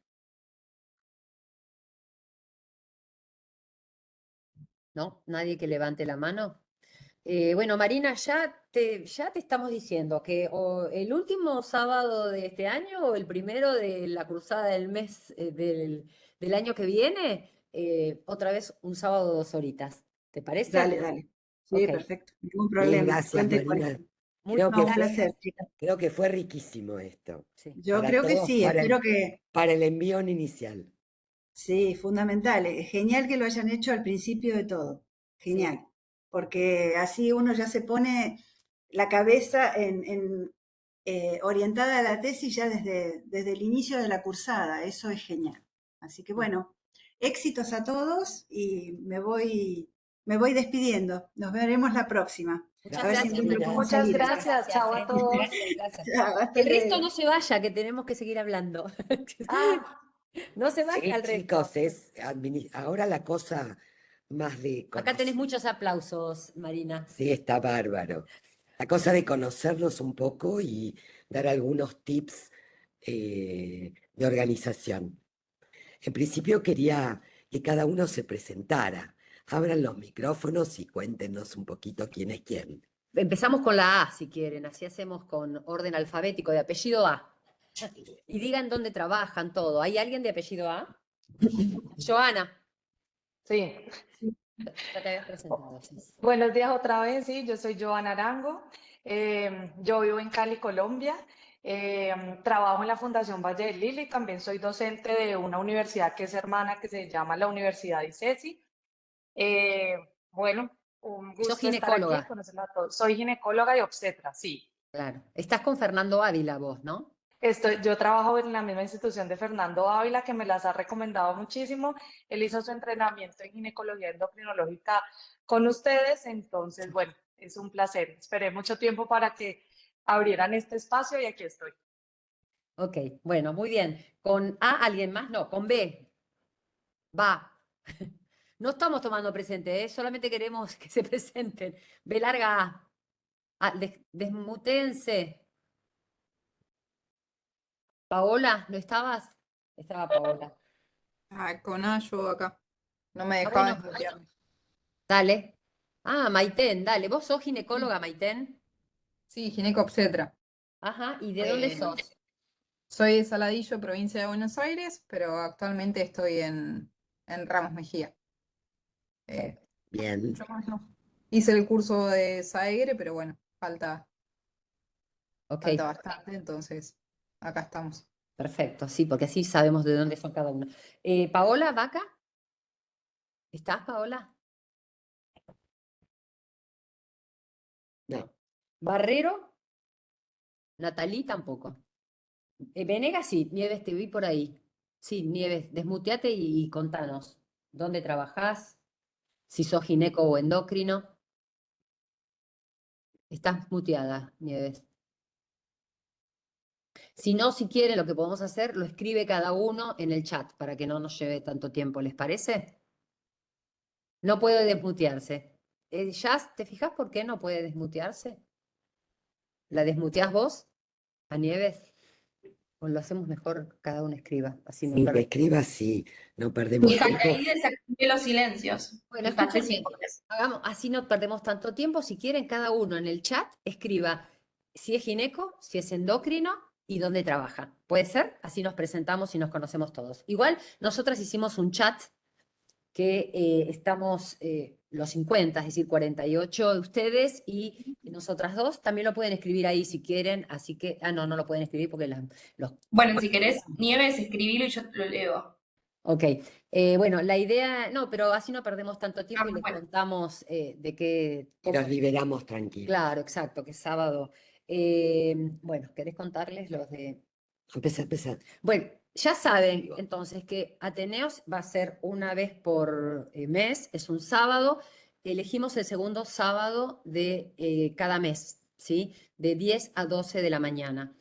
¿No? ¿Nadie que levante la mano? Bueno, Marina, ya te estamos diciendo que o el último sábado de este año o el primero de la cruzada del mes del año que viene, otra vez un sábado 2 horitas. ¿Te parece? Dale, dale. Sí, Ok. perfecto. Ningún Mil problema. gracias, Cuente con Marina. eso. Creo No, que un fue, placer, chicas. creo que fue riquísimo esto. Sí. Yo Para creo que todos, sí, espero que para el envío inicial. sí, fundamental. Es genial que lo hayan hecho al principio de todo. Sí. Genial. Porque así uno ya se pone la cabeza orientada a la tesis ya desde el inicio de la cursada. Eso es genial. Así que bueno, éxitos a todos y me voy despidiendo. Nos veremos la próxima. Muchas A ver si gracias, encuentro Marina. cómo Muchas salir. gracias, chao a todos. Gracias, gracias. Chao, hasta Que el resto luego. no se vaya, que tenemos que seguir hablando. Ah, No se vaya Sí, el resto. chicos, ahora la cosa más de Acá tenés conocer. muchos aplausos, Marina. Sí, está bárbaro. La cosa de conocernos un poco y dar algunos tips de organización. En principio quería que cada uno se presentara. Abran los micrófonos y cuéntenos un poquito quién es quién. Empezamos con la A, si quieren, así hacemos con orden alfabético, de apellido A. Y digan dónde trabajan, todo. ¿Hay alguien de apellido A? Joana, sí. ya te habías presentado. Sí. Buenos días otra vez, sí, yo soy Joana Arango, yo vivo en Cali, Colombia, trabajo en la Fundación Valle del Lili, también soy docente de una universidad que es hermana que se llama la Universidad ICESI. Bueno, un Sos gusto estar aquí, ginecóloga. conocerla a todos. Soy ginecóloga y obstetra, sí. Claro. Estás con Fernando Ávila vos, ¿no? Yo trabajo en la misma institución de Fernando Ávila, que me las ha recomendado muchísimo. Él hizo su entrenamiento en ginecología endocrinológica con ustedes, entonces, bueno, es un placer. Esperé mucho tiempo para que abrieran este espacio y aquí estoy. Ok, bueno, muy bien. ¿Con A alguien más? No, con B. Va. No estamos tomando presente, ¿eh? Solamente queremos que se presenten. B larga A. Desmutense. Paola, ¿no estabas? Estaba Paola. Ah, con A yo acá. No me Ah, dejaba bueno, desmutearme. dale. Ah, Maitén, dale. ¿Vos sos ginecóloga, Maitén? Sí, gineco-obstetra. Ajá, ¿y de dónde Eh, sos? Soy de Saladillo, provincia de Buenos Aires, pero actualmente estoy en Ramos Mejía. Bien. Mucho más no. Hice el curso de SAEGRE, pero bueno, falta Ok, bastante, entonces acá estamos. perfecto, sí, porque así sabemos de dónde son cada uno. Paola, Vaca, ¿estás, Paola? No, Barrero, Natalí tampoco. Venegas, sí, Nieves, te vi por ahí. Sí, Nieves, desmuteate y contanos. ¿Dónde trabajás? Si sos gineco o endocrino. Estás muteada, Nieves. Si no, si quieren, lo que podemos hacer, lo escribe cada uno en el chat para que no nos lleve tanto tiempo, ¿les parece? No puede desmutearse. Jazz, ¿te fijas por qué no puede desmutearse? ¿La desmuteás vos, a Nieves? ¿O lo hacemos mejor cada uno escriba? Así no sí, que perdemos. escriba, sí, no perdemos Fíjate, tiempo. ahí desactivé los silencios. Bueno, Fíjate escúchenme, hagamos, así no perdemos tanto tiempo. Si quieren, cada uno en el chat escriba si es gineco, si es endocrino y dónde trabaja. ¿Puede ser? Así nos presentamos y nos conocemos todos. Igual, nosotras hicimos un chat que estamos los 50, es decir, 48 de ustedes y nosotras dos. También lo pueden escribir ahí si quieren, así que, no lo pueden escribir porque los... Bueno, si querés, Nieves, escribilo y yo lo leo. Ok, bueno, la idea, no, pero así no perdemos tanto tiempo y les bueno. contamos de qué... Y nos liberamos tranquilos. Claro, exacto, que es sábado. Bueno, ¿querés contarles los de...? Empezá. Bueno, ya saben entonces que Ateneos va a ser una vez por mes, es un sábado. Elegimos el segundo sábado de cada mes, ¿sí? De 10 a 12 de la mañana.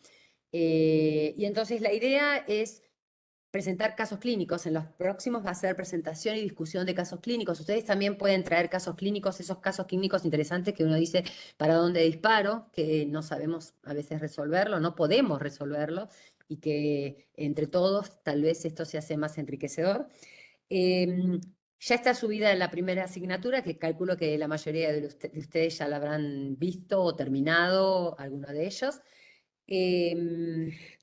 Y entonces la idea es presentar casos clínicos. En los próximos va a ser presentación y discusión de casos clínicos. Ustedes también pueden traer casos clínicos, esos casos clínicos interesantes que uno dice, ¿para dónde disparo? Que no sabemos a veces resolverlo, no podemos resolverlo, y que entre todos tal vez esto se hace más enriquecedor. Ya está subida la primera asignatura, que calculo que la mayoría de ustedes ya la habrán visto o terminado, alguno de ellos.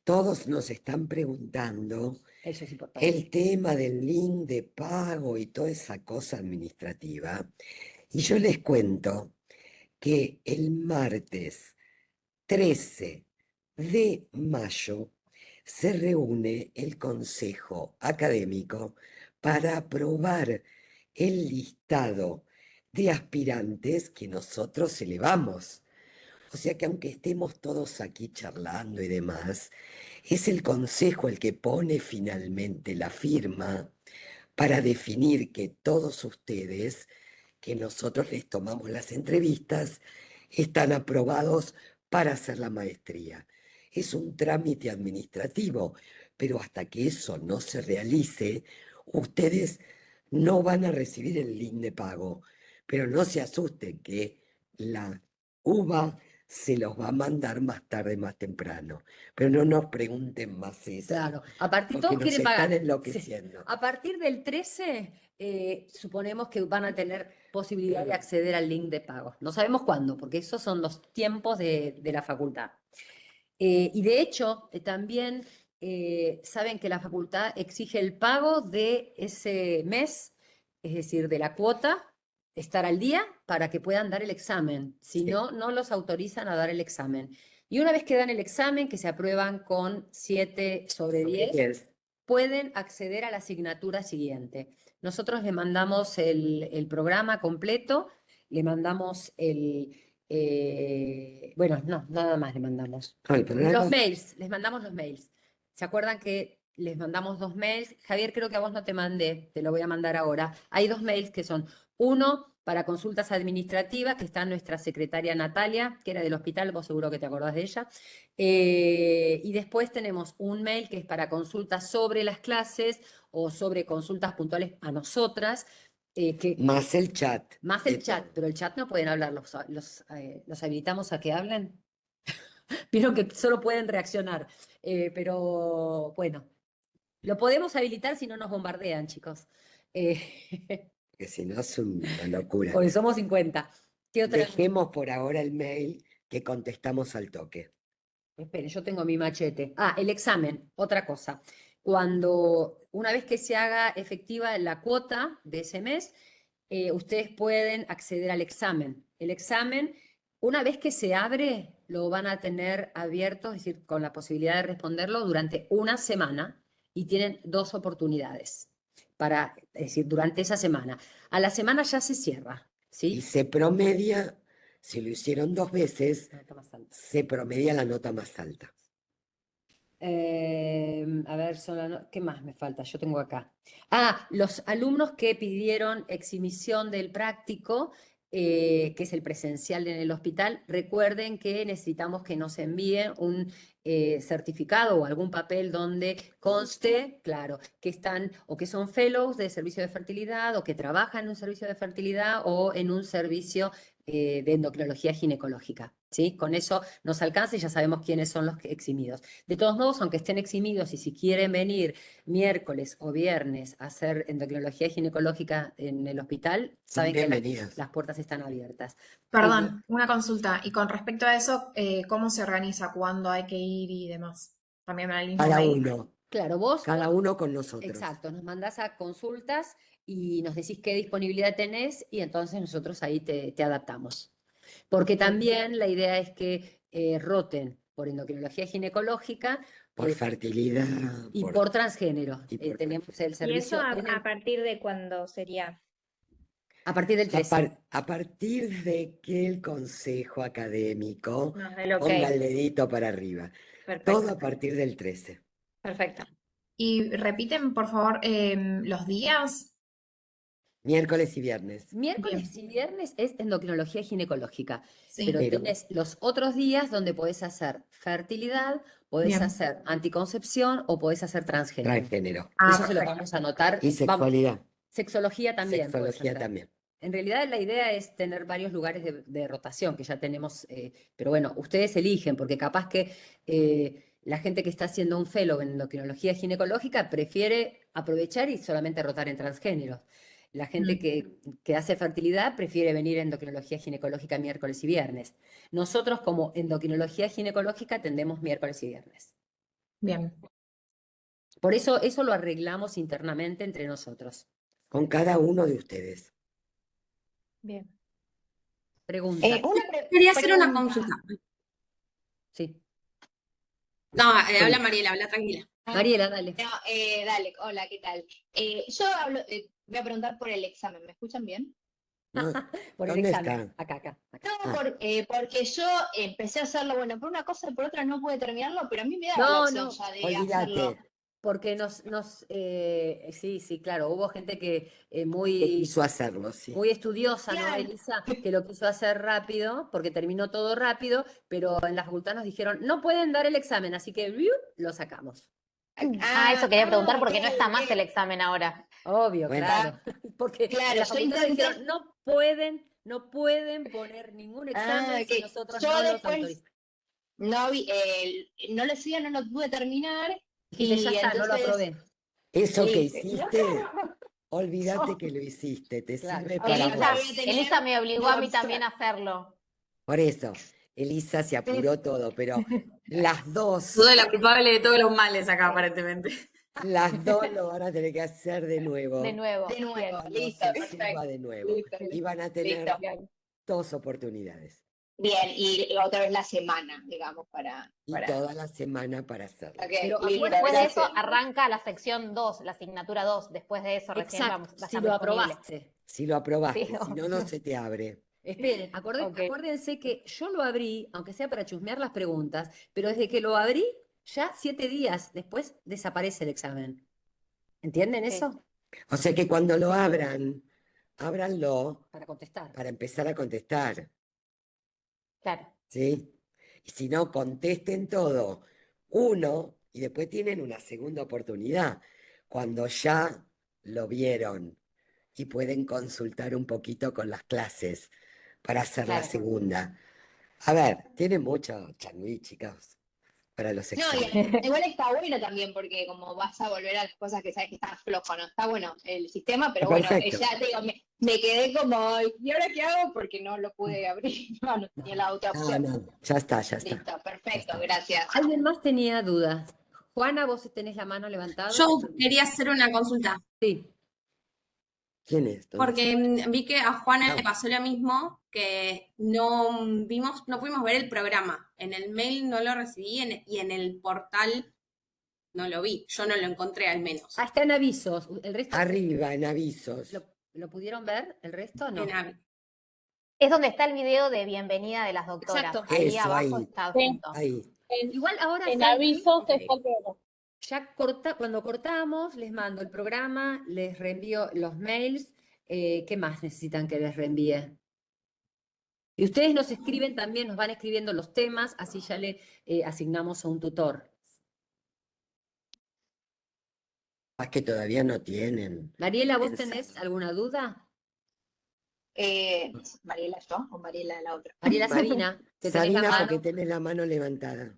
Todos nos están preguntando Eso es importante. el tema del link de pago y toda esa cosa administrativa. Y yo les cuento que el martes 13 de mayo se reúne el Consejo Académico para aprobar el listado de aspirantes que nosotros elevamos. O sea que aunque estemos todos aquí charlando y demás, es el Consejo el que pone finalmente la firma para definir que todos ustedes, que nosotros les tomamos las entrevistas, están aprobados para hacer la maestría. Es un trámite administrativo, pero hasta que eso no se realice, ustedes no van a recibir el link de pago. Pero no se asusten que la UBA se los va a mandar más tarde, más temprano. Pero no nos pregunten más eso, Claro, a partir, porque todos nos quieren están pagar. Sí. enloqueciendo. A partir del 13, suponemos que van a tener posibilidad de acceder al link de pago. No sabemos cuándo, porque esos son los tiempos de la facultad. Y de hecho, también saben que la facultad exige el pago de ese mes, es decir, de la cuota, estar al día para que puedan dar el examen. Si Sí. no, no los autorizan a dar el examen. Y una vez que dan el examen, que se aprueban con 7 sobre 10, 10. pueden acceder a la asignatura siguiente. Nosotros le mandamos el programa completo, le mandamos bueno, no, nada más le mandamos. No, el programa- Los mails, les mandamos los mails. ¿Se acuerdan que les mandamos 2 mails? Javier, creo que a vos no te mandé, te lo voy a mandar ahora. Hay 2 mails que son, uno para consultas administrativas, que está nuestra secretaria Natalia, que era del hospital, vos seguro que te acordás de ella. Y después tenemos un mail que es para consultas sobre las clases o sobre consultas puntuales a nosotras, que Más el chat. más el chat, pero el chat no pueden hablar, los habilitamos a que hablen. Vieron que solo pueden reaccionar, pero bueno, lo podemos habilitar si no nos bombardean, chicos. Que si no es una locura. Porque somos 50. ¿Qué otra? Dejemos por ahora el mail que contestamos al toque. Esperen, yo tengo mi machete. Ah, el examen, otra cosa. Una vez que se haga efectiva la cuota de ese mes, ustedes pueden acceder al examen. El examen, una vez que se abre, lo van a tener abierto, es decir, con la posibilidad de responderlo durante una semana, y tienen 2 oportunidades es decir, durante esa semana. A la semana ya se cierra, ¿sí? Y se promedia, si lo hicieron 2 veces, La nota más alta. se promedia la nota más alta. A ver, ¿qué más me falta? Yo tengo acá. Ah, los alumnos que pidieron exhibición del práctico, que es el presencial en el hospital, recuerden que necesitamos que nos envíen un certificado o algún papel donde conste, claro, que están o que son fellows de servicio de fertilidad o que trabajan en un servicio de fertilidad o en un servicio de endocrinología ginecológica, ¿sí? Con eso nos alcanza y ya sabemos quiénes son los eximidos. De todos modos, aunque estén eximidos y si quieren venir miércoles o viernes a hacer endocrinología ginecológica en el hospital, saben que Bienvenidas. las puertas están abiertas. Perdón, una consulta. Y con respecto a eso, ¿cómo se organiza? ¿Cuándo hay que ir y demás? También al mismo Cada mail. uno. Claro, vos. Cada uno con nosotros. Exacto, nos mandás a consultas y nos decís qué disponibilidad tenés y entonces nosotros ahí te adaptamos. Porque también la idea es que roten por endocrinología ginecológica Por fertilidad. y por transgénero. y por Tenemos el ¿Y eso servicio a partir de cuándo sería? a partir del 13. A partir de que el consejo académico Nos da el ok. ponga el dedito para arriba. Perfecto. Todo a partir del 13. Perfecto. Y repiten, por favor, los días. Miércoles y viernes. Miércoles y viernes es endocrinología ginecológica, Sí. pero Pero tenés los otros días donde podés hacer fertilidad, podés Bien. hacer anticoncepción o podés hacer transgénero. transgénero. Ah, Eso se lo perfecto. vamos a anotar. Y Vamos, sexualidad. sexología también podés Sexología hacer. también. En realidad la idea es tener varios lugares de rotación, que ya tenemos, pero bueno, ustedes eligen, porque capaz que la gente que está haciendo un fellow en endocrinología ginecológica prefiere aprovechar y solamente rotar en transgéneros. La gente que hace fertilidad prefiere venir a endocrinología ginecológica miércoles y viernes. Nosotros como endocrinología ginecológica tendemos miércoles y viernes. Bien. Por eso lo arreglamos internamente entre nosotros. Con cada uno de ustedes. Bien. Pregunta. Quería hacer una pregunta. consulta. Sí. No, habla Mariela, habla tranquila. Mariela, dale. No, dale, hola, ¿qué tal? Yo voy a preguntar por el examen, ¿me escuchan bien? No, Por el ¿dónde examen. está? Acá. No, porque yo empecé a hacerlo, bueno, por una cosa y por otra no pude terminarlo, pero a mí me da la No, opción no, ya de hacerlo. Olvídate. porque sí, claro, hubo gente que Que muy, quiso hacerlo, sí. muy estudiosa, ¿no, Claro. Elisa? Que lo quiso hacer rápido, porque terminó todo rápido, pero en la facultad nos dijeron, no pueden dar el examen, así que ¡viu! Lo sacamos. Eso quería preguntar porque no ok, está más ok. el examen ahora. Obvio, Bueno. claro. Porque en Claro, la yo facultad nos intenté. dijeron, no pueden poner ningún examen si Ok. nosotros Yo no los después autorizamos. no lo hacía, no lo pude terminar Dijiste, ya y está, no lo entonces aprobé. Eso que listo. hiciste, olvídate que lo hiciste, te Claro. sirve para Elisa vos. voy a tener Elisa me obligó la a mí opción. también a hacerlo. Por eso, Elisa se apuró todo, pero las dos, Soy la culpable de todos los males acá, aparentemente. las dos lo van a tener que hacer de nuevo. De nuevo. De nuevo, Bien. Cuando listo, se sirva perfecto. de nuevo. Listo, Y van a tener listo. dos oportunidades. Bien, y otra vez la semana, digamos, Y toda la semana para hacerlo. Ok, Pero Y listo, después de eso gracias. arranca la sección 2, la asignatura 2. Después de eso recién va a Exacto, estar si lo disponible. aprobaste. Si lo aprobaste, Sí, si no, no se te abre. Esperen, Ok. acuérdense que yo lo abrí, aunque sea para chusmear las preguntas, pero desde que lo abrí, ya 7 días después desaparece el examen. ¿Entienden Sí. eso? O sea que cuando lo abran, ábranlo Para contestar. para empezar a contestar, Claro. ¿sí? Y si no, contesten todo uno y después tienen una segunda oportunidad cuando ya lo vieron y pueden consultar un poquito con las clases para hacer la Claro. segunda. A ver, tienen mucho changüí, chicos, para los No, y exámenes. igual está bueno también porque como vas a volver a las cosas que sabes que están flojo, ¿no? Está bueno el sistema, pero bueno, Perfecto. ya te digo, me quedé como, ¿y ahora qué hago? Porque no lo pude abrir, no tenía la otra No, opción. no, ya está. Listo, perfecto, gracias. ¿Alguien más tenía dudas? Juana, ¿vos tenés la mano levantada? Yo quería hacer una consulta, Sí. ¿Quién es? ¿Dónde porque vi que a Juana No. le pasó lo mismo, que no pudimos ver el programa. En el mail no lo recibí y en el portal no lo vi. Yo no lo encontré al menos. Está en avisos. ¿El resto Arriba, en avisos. lo pudieron ver? ¿El resto no? Es donde está el video de bienvenida de las doctoras. Exacto. Ahí Eso, abajo ahí. está adjunto. Ahí. Igual ahora En ¿saben qué? avisos está el programa. Ya cuando cortamos, les mando el programa, les reenvío los mails. ¿Qué más necesitan que les reenvíe? Y ustedes nos escriben también, nos van escribiendo los temas, así ya le asignamos a un tutor. Es que todavía no tienen. Mariela, ¿vos Pensá. tenés alguna duda? ¿Mariela yo o Mariela la otra? Mariela Sabina, que tenés la Sabina, mano. porque tenés la mano levantada.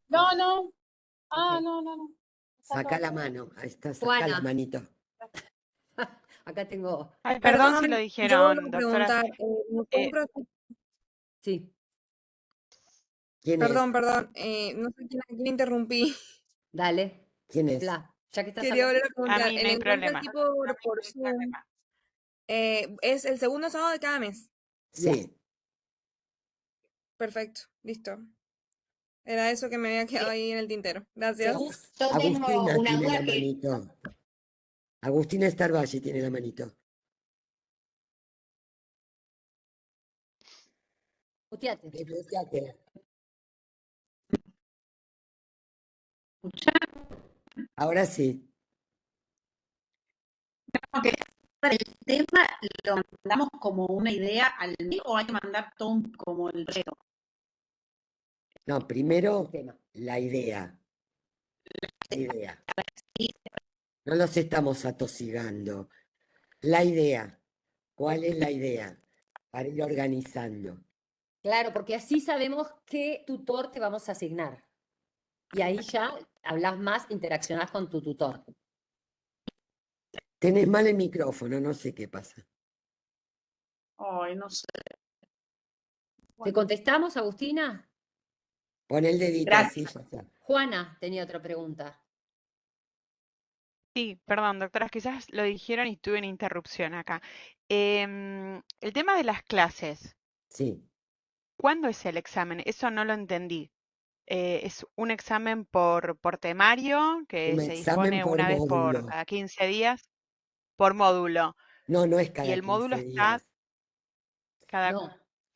No, no. Ah, Ok. no. Saca la mano. Ahí está, saca Juana. la manito. Acá tengo. Ay, perdón si lo yo dijeron, voy a doctora. preguntar, ¿me puedo Sí. ¿Quién es? Perdón, no sé a quién interrumpí. Dale. ¿Quién es? Ya que estás Quería volver a A preguntar. mí no El hay encuentro problema. así por Zoom, es el segundo sábado de cada mes. Sí. Perfecto, listo. Era eso que me había quedado ahí en el tintero. Gracias. Yo tengo Agustina una tiene duda la que manito. Agustina Starvalli tiene la manito. Muteate. Desbloqueate. Ahora sí. para el tema, lo mandamos como una idea al mail o hay que mandar todo como el proyecto. No, primero la idea. La idea. No los estamos atosigando. La idea. ¿Cuál es la idea? Para ir organizando. Claro, porque así sabemos qué tutor te vamos a asignar. Y ahí ya hablas más, interaccionás con tu tutor. Tenés mal el micrófono, no sé qué pasa. Ay, no sé. ¿Te contestamos, Agustina? Pon el dedito así, ya está. Juana tenía otra pregunta. Sí, perdón, doctoras, quizás lo dijeron y tuve una interrupción acá. El tema de las clases, Sí. ¿cuándo es el examen? Eso no lo entendí. ¿Es un examen por temario que Un se examen dispone por una vez por módulo. cada 15 días? Por módulo. No, no es ¿Y cada el módulo 15 está días. cada, No,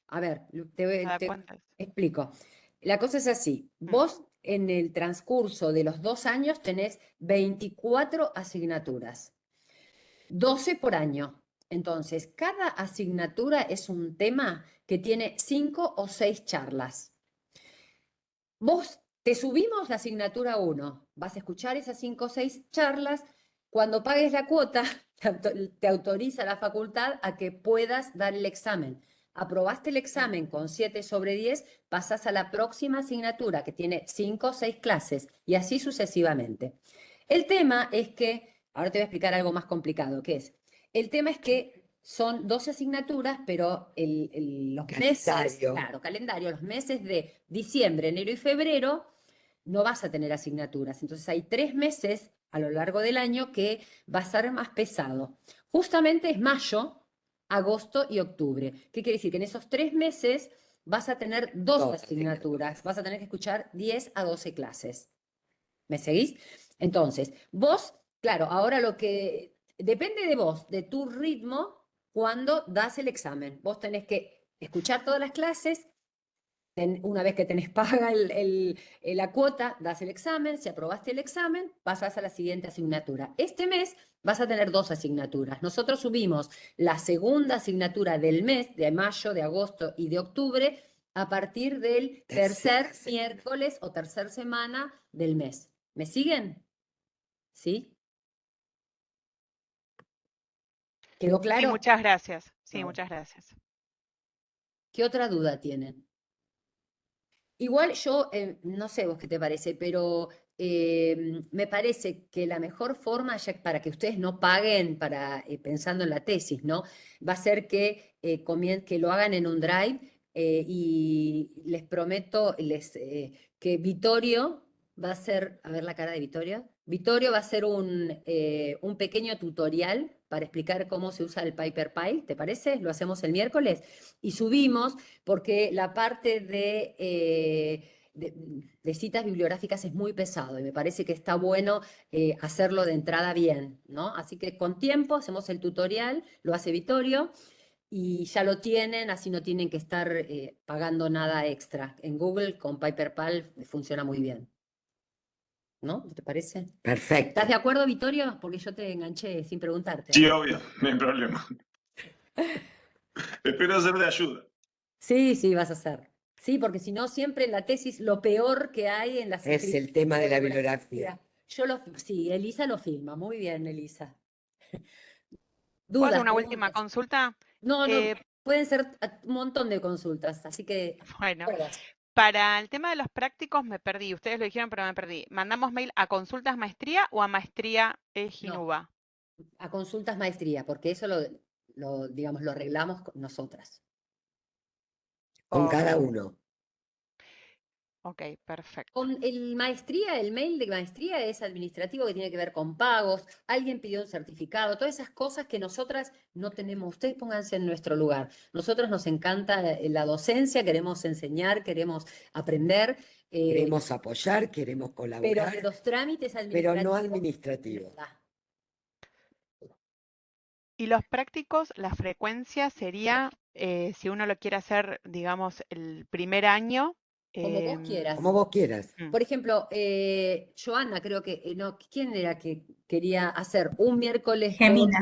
a ver, cada te cuántas? explico. La cosa es así. Vos en el transcurso de los 2 años tenés 24 asignaturas, 12 por año. Entonces, cada asignatura es un tema que tiene 5 o 6 charlas. Vos te subimos la asignatura 1, vas a escuchar esas 5 o 6 charlas. Cuando pagues la cuota, te autoriza la facultad a que puedas dar el examen. Aprobaste el examen con 7 sobre 10, pasás a la próxima asignatura que tiene 5 o 6 clases y así sucesivamente. El tema es que, ahora te voy a explicar algo más complicado, que es, el tema es que son 12 asignaturas, pero los meses, Calendario. claro, calendario, los meses de diciembre, enero y febrero, no vas a tener asignaturas. Entonces hay 3 meses a lo largo del año que va a ser más pesado. Justamente es mayo, agosto y octubre. ¿Qué quiere decir? Que en esos 3 meses vas a tener 12 asignaturas, vas a tener que escuchar 10 a 12 clases. ¿Me seguís? Entonces, vos, claro, ahora lo que depende de vos, de tu ritmo, cuando das el examen. Vos tenés que escuchar todas las clases. Una vez que tenés paga la cuota, das el examen. Si aprobaste el examen, pasás a la siguiente asignatura. Este mes vas a tener 2 asignaturas. Nosotros subimos la segunda asignatura del mes, de mayo, de agosto y de octubre, a partir del tercer miércoles o tercer semana del mes. ¿Me siguen? ¿Sí? ¿Quedó Sí, claro? muchas gracias. Sí, Ahora, muchas gracias. ¿qué otra duda tienen? Igual yo, no sé vos qué te parece, pero me parece que la mejor forma, ya para que ustedes no paguen para, pensando en la tesis, ¿no? Va a ser que, que lo hagan en un Drive y les prometo que Vittorio va a hacer, a ver la cara de Vittorio. Vittorio va a hacer un pequeño tutorial para explicar cómo se usa el Paper Pile, ¿te parece? Lo hacemos el miércoles y subimos porque la parte de citas bibliográficas es muy pesado y me parece que está bueno hacerlo de entrada bien, ¿no? Así que con tiempo hacemos el tutorial, lo hace Vittorio y ya lo tienen, así no tienen que estar pagando nada extra. En Google con PaperPal funciona muy bien. ¿No? ¿Te parece? Perfecto. ¿Estás de acuerdo, Vittorio? Porque yo te enganché sin preguntarte. Sí, obvio, no hay problema. Espero ser de ayuda. Sí, sí, vas a hacer. Sí, porque si no, siempre en la tesis lo peor que hay en las Es el tema de la bibliografía. Sí, Elisa lo filma. Muy bien, Elisa. ¿Puedo hacer ¿Dudas, una última preguntas? consulta? No, pueden ser un montón de consultas, así que... Bueno, todas. para el tema de los prácticos me perdí. Ustedes lo dijeron, pero me perdí. ¿Mandamos mail a Consultas Maestría o a Maestría Ginuba? A consultas maestría, porque eso digamos, lo arreglamos nosotras. Con Ok. cada uno. Ok, perfecto. Con el maestría, el mail de maestría es administrativo que tiene que ver con pagos, alguien pidió un certificado, todas esas cosas que nosotras no tenemos. Ustedes pónganse en nuestro lugar. Nosotros nos encanta la docencia, queremos enseñar, queremos aprender. Queremos apoyar, queremos Pero colaborar, de los trámites pero no administrativos. administrativos. Y los prácticos, la frecuencia sería, si uno lo quiere hacer, digamos, el primer año. Como vos quieras. Como vos quieras. Por ejemplo, Joana, creo que, no, ¿quién era que quería hacer un miércoles? Gemina.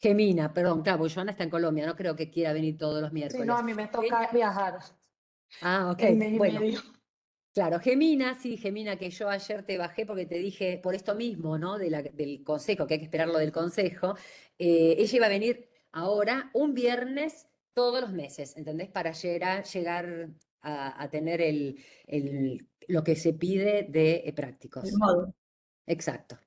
Gemina, perdón, claro, porque Joana está en Colombia, no creo que quiera venir todos los Sí, no, miércoles. a mí me toca viajar Ah, en ok. mes y Bueno, medio. claro, Gemina, sí, Gemina, que yo ayer te bajé porque te dije por esto mismo, ¿no? Del consejo, que hay que esperar lo del consejo. Ella iba a venir ahora un viernes todos los meses, ¿entendés? Para llegar a tener lo que se pide de El prácticos. modo. Exacto.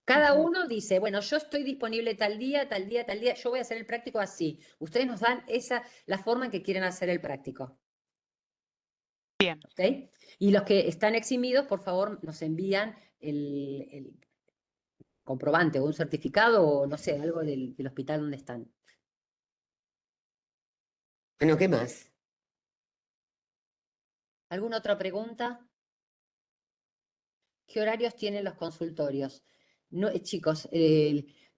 Cada Ujú. uno dice, bueno, yo estoy disponible tal día, tal día, tal día, yo voy a hacer el práctico así. Ustedes nos dan la forma en que quieren hacer el práctico. Bien. ¿Ok? Y los que están eximidos, por favor, nos envían el comprobante o un certificado o no sé, algo del hospital donde están. Bueno, ¿qué más? ¿Alguna otra pregunta? ¿Qué horarios tienen los consultorios? No, chicos,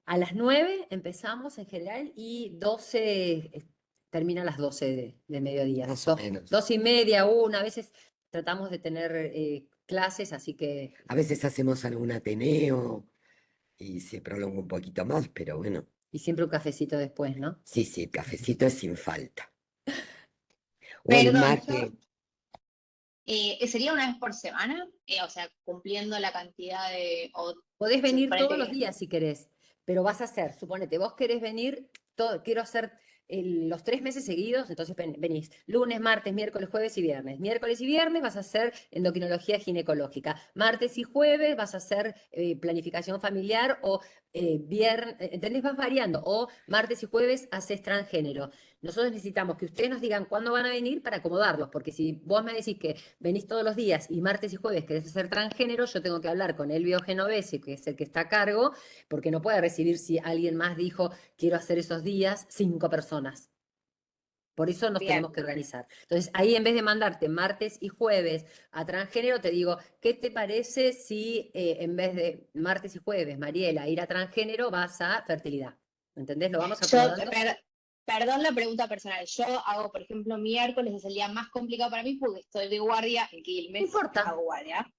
a las 9 empezamos en general y 12, termina a las 12 de mediodía. Más o menos. 2:30, 1, a veces tratamos de tener clases, así que... A veces hacemos algún Ateneo y se prolonga un poquito más, pero bueno. Y siempre un cafecito después, ¿no? Sí, sí, el cafecito es sin falta. O el Perdón, mate. ¿sería una vez por semana? O sea, cumpliendo la cantidad de... Podés venir suponete todos los que... días si querés, pero vas a hacer, suponete, vos querés venir, quiero hacer los 3 meses seguidos, entonces venís lunes, martes, miércoles, jueves y viernes. Miércoles y viernes vas a hacer endocrinología ginecológica. Martes y jueves vas a hacer planificación familiar o viernes, ¿entendés? Vas variando. O martes y jueves haces transgénero. Nosotros necesitamos que ustedes nos digan cuándo van a venir para acomodarlos, porque si vos me decís que venís todos los días y martes y jueves querés hacer transgénero, yo tengo que hablar con Elvio Genovese, que es el que está a cargo, porque no puede recibir si alguien más dijo quiero hacer esos días 5 personas. Por eso nos Bien. tenemos que organizar. Entonces, ahí en vez de mandarte martes y jueves a transgénero, te digo, ¿qué te parece si en vez de martes y jueves, Mariela, ir a transgénero, vas a fertilidad? ¿Entendés? Lo vamos Yo, acomodando. perdón la pregunta personal. Yo hago, por ejemplo, miércoles es el día más complicado para mí porque estoy de guardia en Quilmes. No importa. Hago guardia.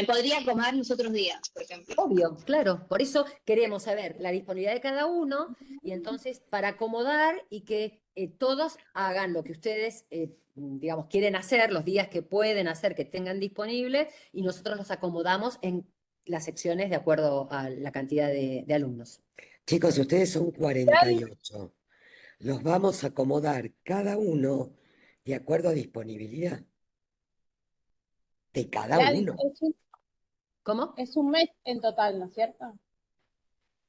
Podría acomodar los otros días, por ejemplo. Obvio, claro. Por eso queremos saber la disponibilidad de cada uno y entonces para acomodar y que todos hagan lo que ustedes, digamos, quieren hacer, los días que pueden hacer, que tengan disponibles y nosotros los acomodamos en las secciones de acuerdo a la cantidad de alumnos. Chicos, ustedes son 48. Los vamos a acomodar cada uno de acuerdo a disponibilidad de cada Gladys, uno. ¿Cómo? Es un mes en total, ¿no es cierto?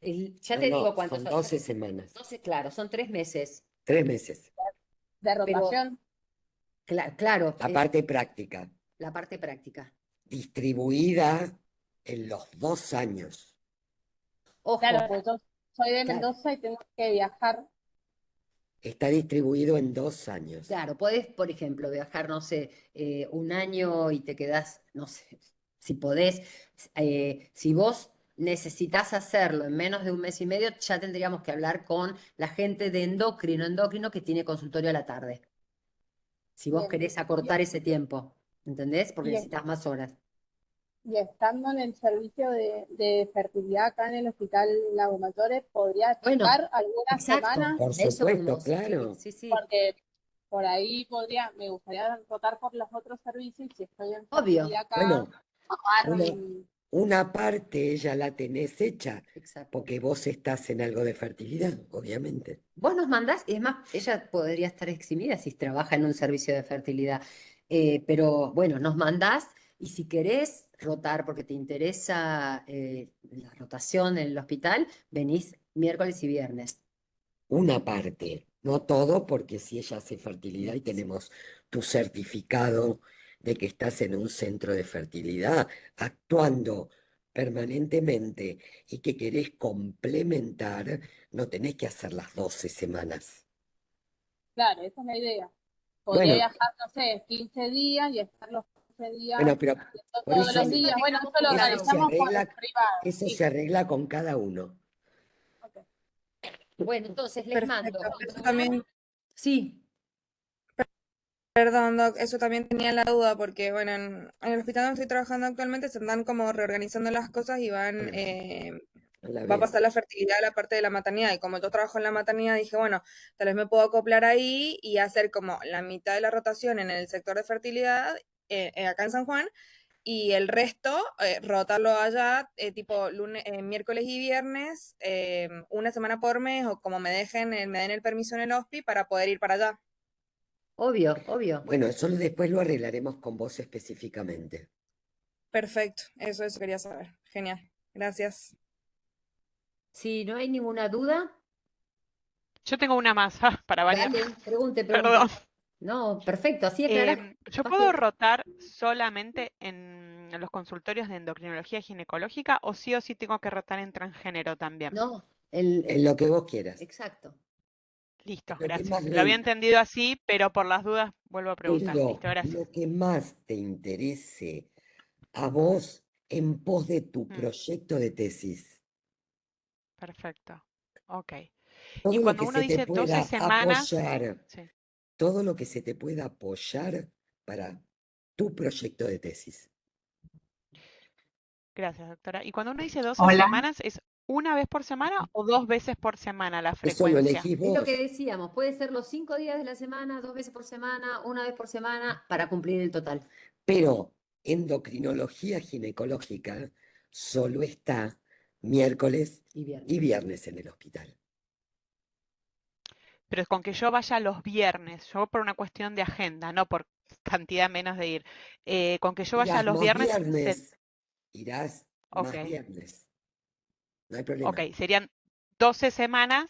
Ya No, te no, digo cuántos son son. 12 semanas. 12, claro, son 3 meses. 3 meses. De Pero, rotación. claro, La parte práctica, la parte práctica. distribuida en los 2 años. Ojo. Claro, pues yo soy de Claro. Mendoza y tengo que viajar. Está distribuido en 2 años. Claro, podés, por ejemplo, viajar, no sé, un año y te quedás, no sé, si podés, si vos necesitas hacerlo en menos de un mes y medio, ya tendríamos que hablar con la gente de endocrino que tiene consultorio a la tarde. Si vos Bien. querés acortar ese tiempo, ¿entendés? Porque Bien. necesitas más horas. Y estando en el servicio de fertilidad acá en el Hospital Lago Mayores, ¿podría Bueno, checar algunas exacto. semanas? Por Eso supuesto, vamos. claro. Sí, sí. Porque por ahí me gustaría rotar por los otros servicios y si estoy en Obvio. fertilidad acá, Bueno, agarro una, y... una parte ya la tenés hecha, Exacto. porque vos estás en algo de fertilidad, obviamente. Vos nos mandás, y es más, ella podría estar eximida si trabaja en un servicio de fertilidad. Pero bueno, nos mandás y si querés rotar porque te interesa la rotación en el hospital, venís miércoles y viernes. Una parte, no todo, porque si ella hace fertilidad y tenemos tu certificado de que estás en un centro de fertilidad actuando permanentemente y que querés complementar, no tenés que hacer las 12 semanas. Claro, esa es la idea. Podría Bueno, viajar, no sé, 15 días y estar los 15 días bueno, pero haciendo por todos eso los días. Bueno, eso lo eso se organizamos por arregla, privado. eso Sí, se arregla con cada uno. ok. Bueno, entonces les mando Perfecto. un Eso programa. también, Sí, perdón, Doc, eso también tenía la duda porque, bueno, en el hospital donde estoy trabajando actualmente se están como reorganizando las cosas y van No la va a veo. pasar la fertilidad a la parte de la maternidad. Y como yo trabajo en la maternidad, dije, bueno, tal vez me puedo acoplar ahí y hacer como la mitad de la rotación en el sector de fertilidad, acá en San Juan, y el resto rotarlo allá, tipo lunes, miércoles y viernes, una semana por mes, o como me dejen, me den el permiso en el hospi para poder ir para allá. Obvio, obvio. Bueno, eso después lo arreglaremos con vos específicamente. Perfecto, eso quería saber. Genial, gracias. Si no hay ninguna duda, Yo tengo una más, para variar. dale, pregunte. Perdón. No, perfecto, así aclarás. ¿Yo puedo rotar solamente en los consultorios de endocrinología ginecológica o sí tengo que rotar en transgénero también? No, En lo que vos quieras. exacto. Listo, Lo que más gracias. Lo había entendido así, pero por las dudas vuelvo a preguntar. Listo, gracias. lo que más te interese a vos en pos de tu Mm, proyecto de tesis. perfecto. Ok. Todo Y lo cuando que uno se te dice 12 pueda semanas, apoyar, sí, todo lo que se te pueda apoyar para tu proyecto de tesis. gracias, doctora. Y cuando uno dice 12 Hola. semanas, ¿es una vez por semana o 2 veces por semana la Eso lo frecuencia? elegís Es lo vos. que decíamos, puede ser los 5 días de la semana, 2 veces por semana, una vez por semana, para cumplir el total. Pero endocrinología ginecológica solo está miércoles y viernes en el hospital. Pero con que yo vaya los viernes, yo por una cuestión de agenda, no por cantidad menos de ir, con que yo vaya Irás los más viernes, viernes, irás ok, más viernes. No hay problema. ok, serían 12 semanas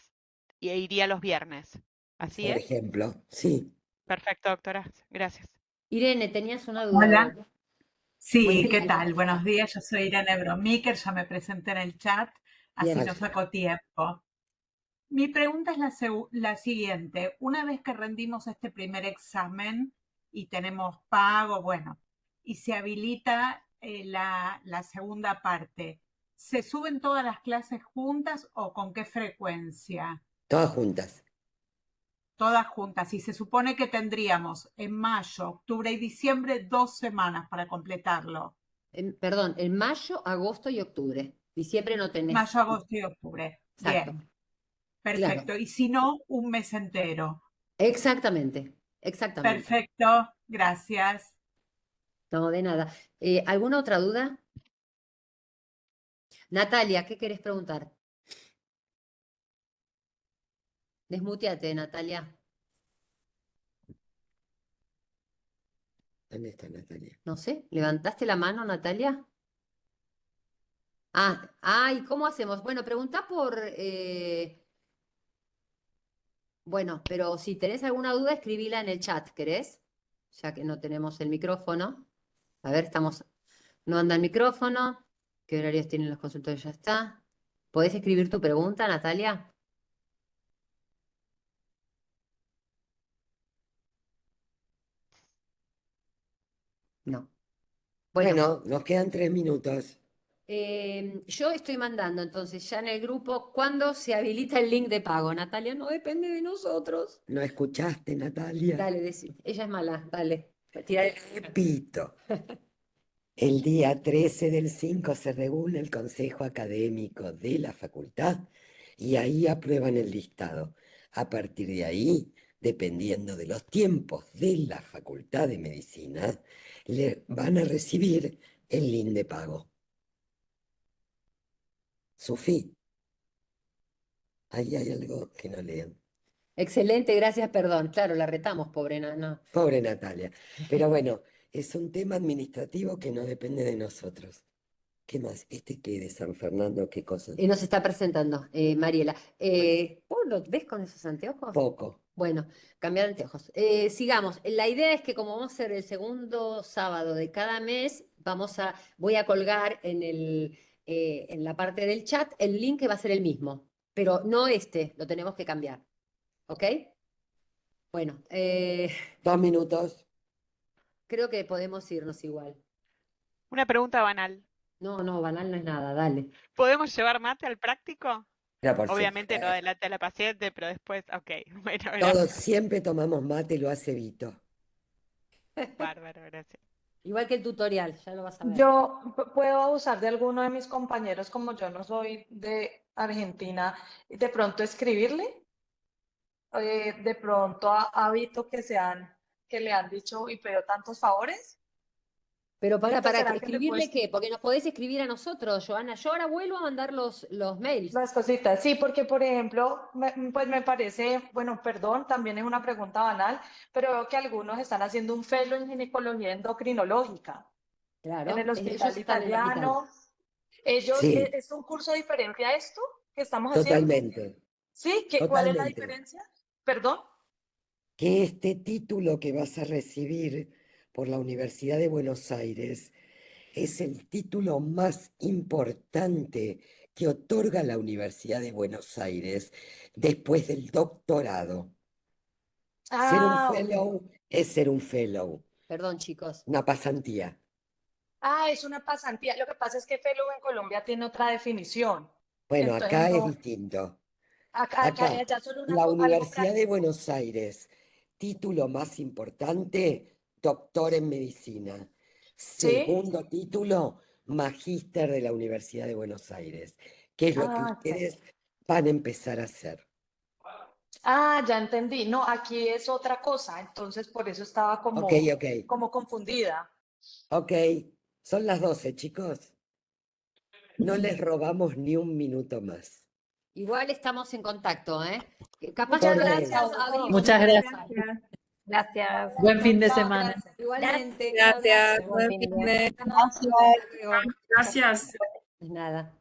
y iría los viernes. ¿Así Por es? ejemplo, sí. Perfecto, doctora, gracias. Irene, tenías una duda. Hola. Sí, Buen ¿qué día. tal? Buenos días, yo soy Irene Bromiker, ya me presenté en el chat, así Bien. no saco tiempo. Mi pregunta es la siguiente. Una vez que rendimos este primer examen y tenemos pago, bueno, y se habilita la segunda parte, ¿se suben todas las clases juntas o con qué frecuencia? Todas juntas. Todas juntas. Y se supone que tendríamos en mayo, octubre y diciembre 2 semanas para completarlo. Perdón, en mayo, agosto y octubre. Diciembre no tenés. Mayo, agosto y octubre. Exacto. Bien, perfecto. Claro. Y si no, un mes entero. Exactamente, exactamente. Perfecto, gracias. No, de nada. ¿Alguna otra duda? Natalia, ¿qué querés preguntar? Desmuteate, Natalia. ¿Dónde está Natalia? No sé, ¿levantaste la mano, Natalia? ¿Y cómo hacemos? Bueno, pregunta por... Bueno, pero si tenés alguna duda, escribila en el chat, ¿querés? Ya que no tenemos el micrófono. A ver, no anda el micrófono. ¿Qué horarios tienen los consultorios? Ya está. ¿Podés escribir tu pregunta, Natalia? No. Bueno, nos quedan 3 minutos. Yo estoy mandando entonces ya en el grupo cuándo se habilita el link de pago. Natalia, no depende de nosotros. ¿No escuchaste, Natalia? Dale, ella es mala, dale. Tirale. Repito. El día 13 del 5 se reúne el Consejo Académico de la Facultad y ahí aprueban el listado. A partir de ahí, dependiendo de los tiempos de la Facultad de Medicina, le van a recibir el link de pago. Sofía, ahí hay algo que no lean. Excelente, gracias, perdón. Claro, la retamos, pobre Nana. Pobre Natalia. Pero bueno, es un tema administrativo que no depende de nosotros. ¿Qué más? ¿Este qué de San Fernando? ¿Qué cosa? Y nos está presentando Mariela. ¿Vos lo ves con esos anteojos? Poco. Bueno, cambiar anteojos. Sigamos. La idea es que como vamos a ser el segundo sábado de cada mes, voy a colgar en la parte del chat el link que va a ser el mismo, pero no lo tenemos que cambiar. ¿Ok? Bueno, 2 minutos. creo que podemos irnos igual. Una pregunta banal. No, banal no es nada, dale. ¿Podemos llevar mate al práctico? Pero por Obviamente no supuesto. adelante a la paciente, pero después, ok. Bueno, Todos gracias. siempre tomamos mate y lo hace Vito. Bárbaro, gracias. Igual que el tutorial, ya lo vas a ver. Yo puedo abusar de alguno de mis compañeros, como yo no soy de Argentina, y de pronto escribirle, de pronto ha visto que le han dicho y pedido tantos favores. Pero para Entonces, ¿será que le escribirle puedes- qué, porque nos podés escribir a nosotros, Joana. Yo ahora vuelvo a mandar los mails. Las cositas, sí, porque por ejemplo, pues me parece, bueno, perdón, también es una pregunta banal, pero veo que algunos están haciendo un fellow en ginecología endocrinológica en Claro, el ellos hospital están en el hospital. italiano. Ellos, Sí, ¿es un curso diferente a esto que estamos haciendo? totalmente, ¿Sí? ¿Cuál es la totalmente. diferencia? Perdón. Que este título que vas a recibir por la Universidad de Buenos Aires es el título más importante que otorga la Universidad de Buenos Aires después del doctorado. Ser un Ah, ok. fellow es ser un fellow, Perdón, chicos. una pasantía. Ah, es una pasantía. Lo que pasa es que fellow en Colombia tiene otra definición. Bueno, Entonces, acá es no, distinto. acá Acá, allá solo la algo Universidad de práctico. Buenos Aires, título más importante, doctor en medicina. ¿Sí? Segundo título, magíster de la Universidad de Buenos Aires, que es lo que Ah, ok. ustedes van a empezar a hacer. Ah, ya entendí. No, aquí es otra cosa. Entonces, por eso estaba Ok, ok, como confundida. ok. Son las 12, chicos. No les robamos ni un minuto más. Igual estamos en contacto, ¿eh? Capaz Muchas que Jorge, gracias. abrimos Muchas otra gracias. cosa. Gracias. Buen fin de Chao, semana. gracias. Igualmente, Gracias, Claudia. Buen buen fin fin de. de... Hasta luego. Gracias. Nada.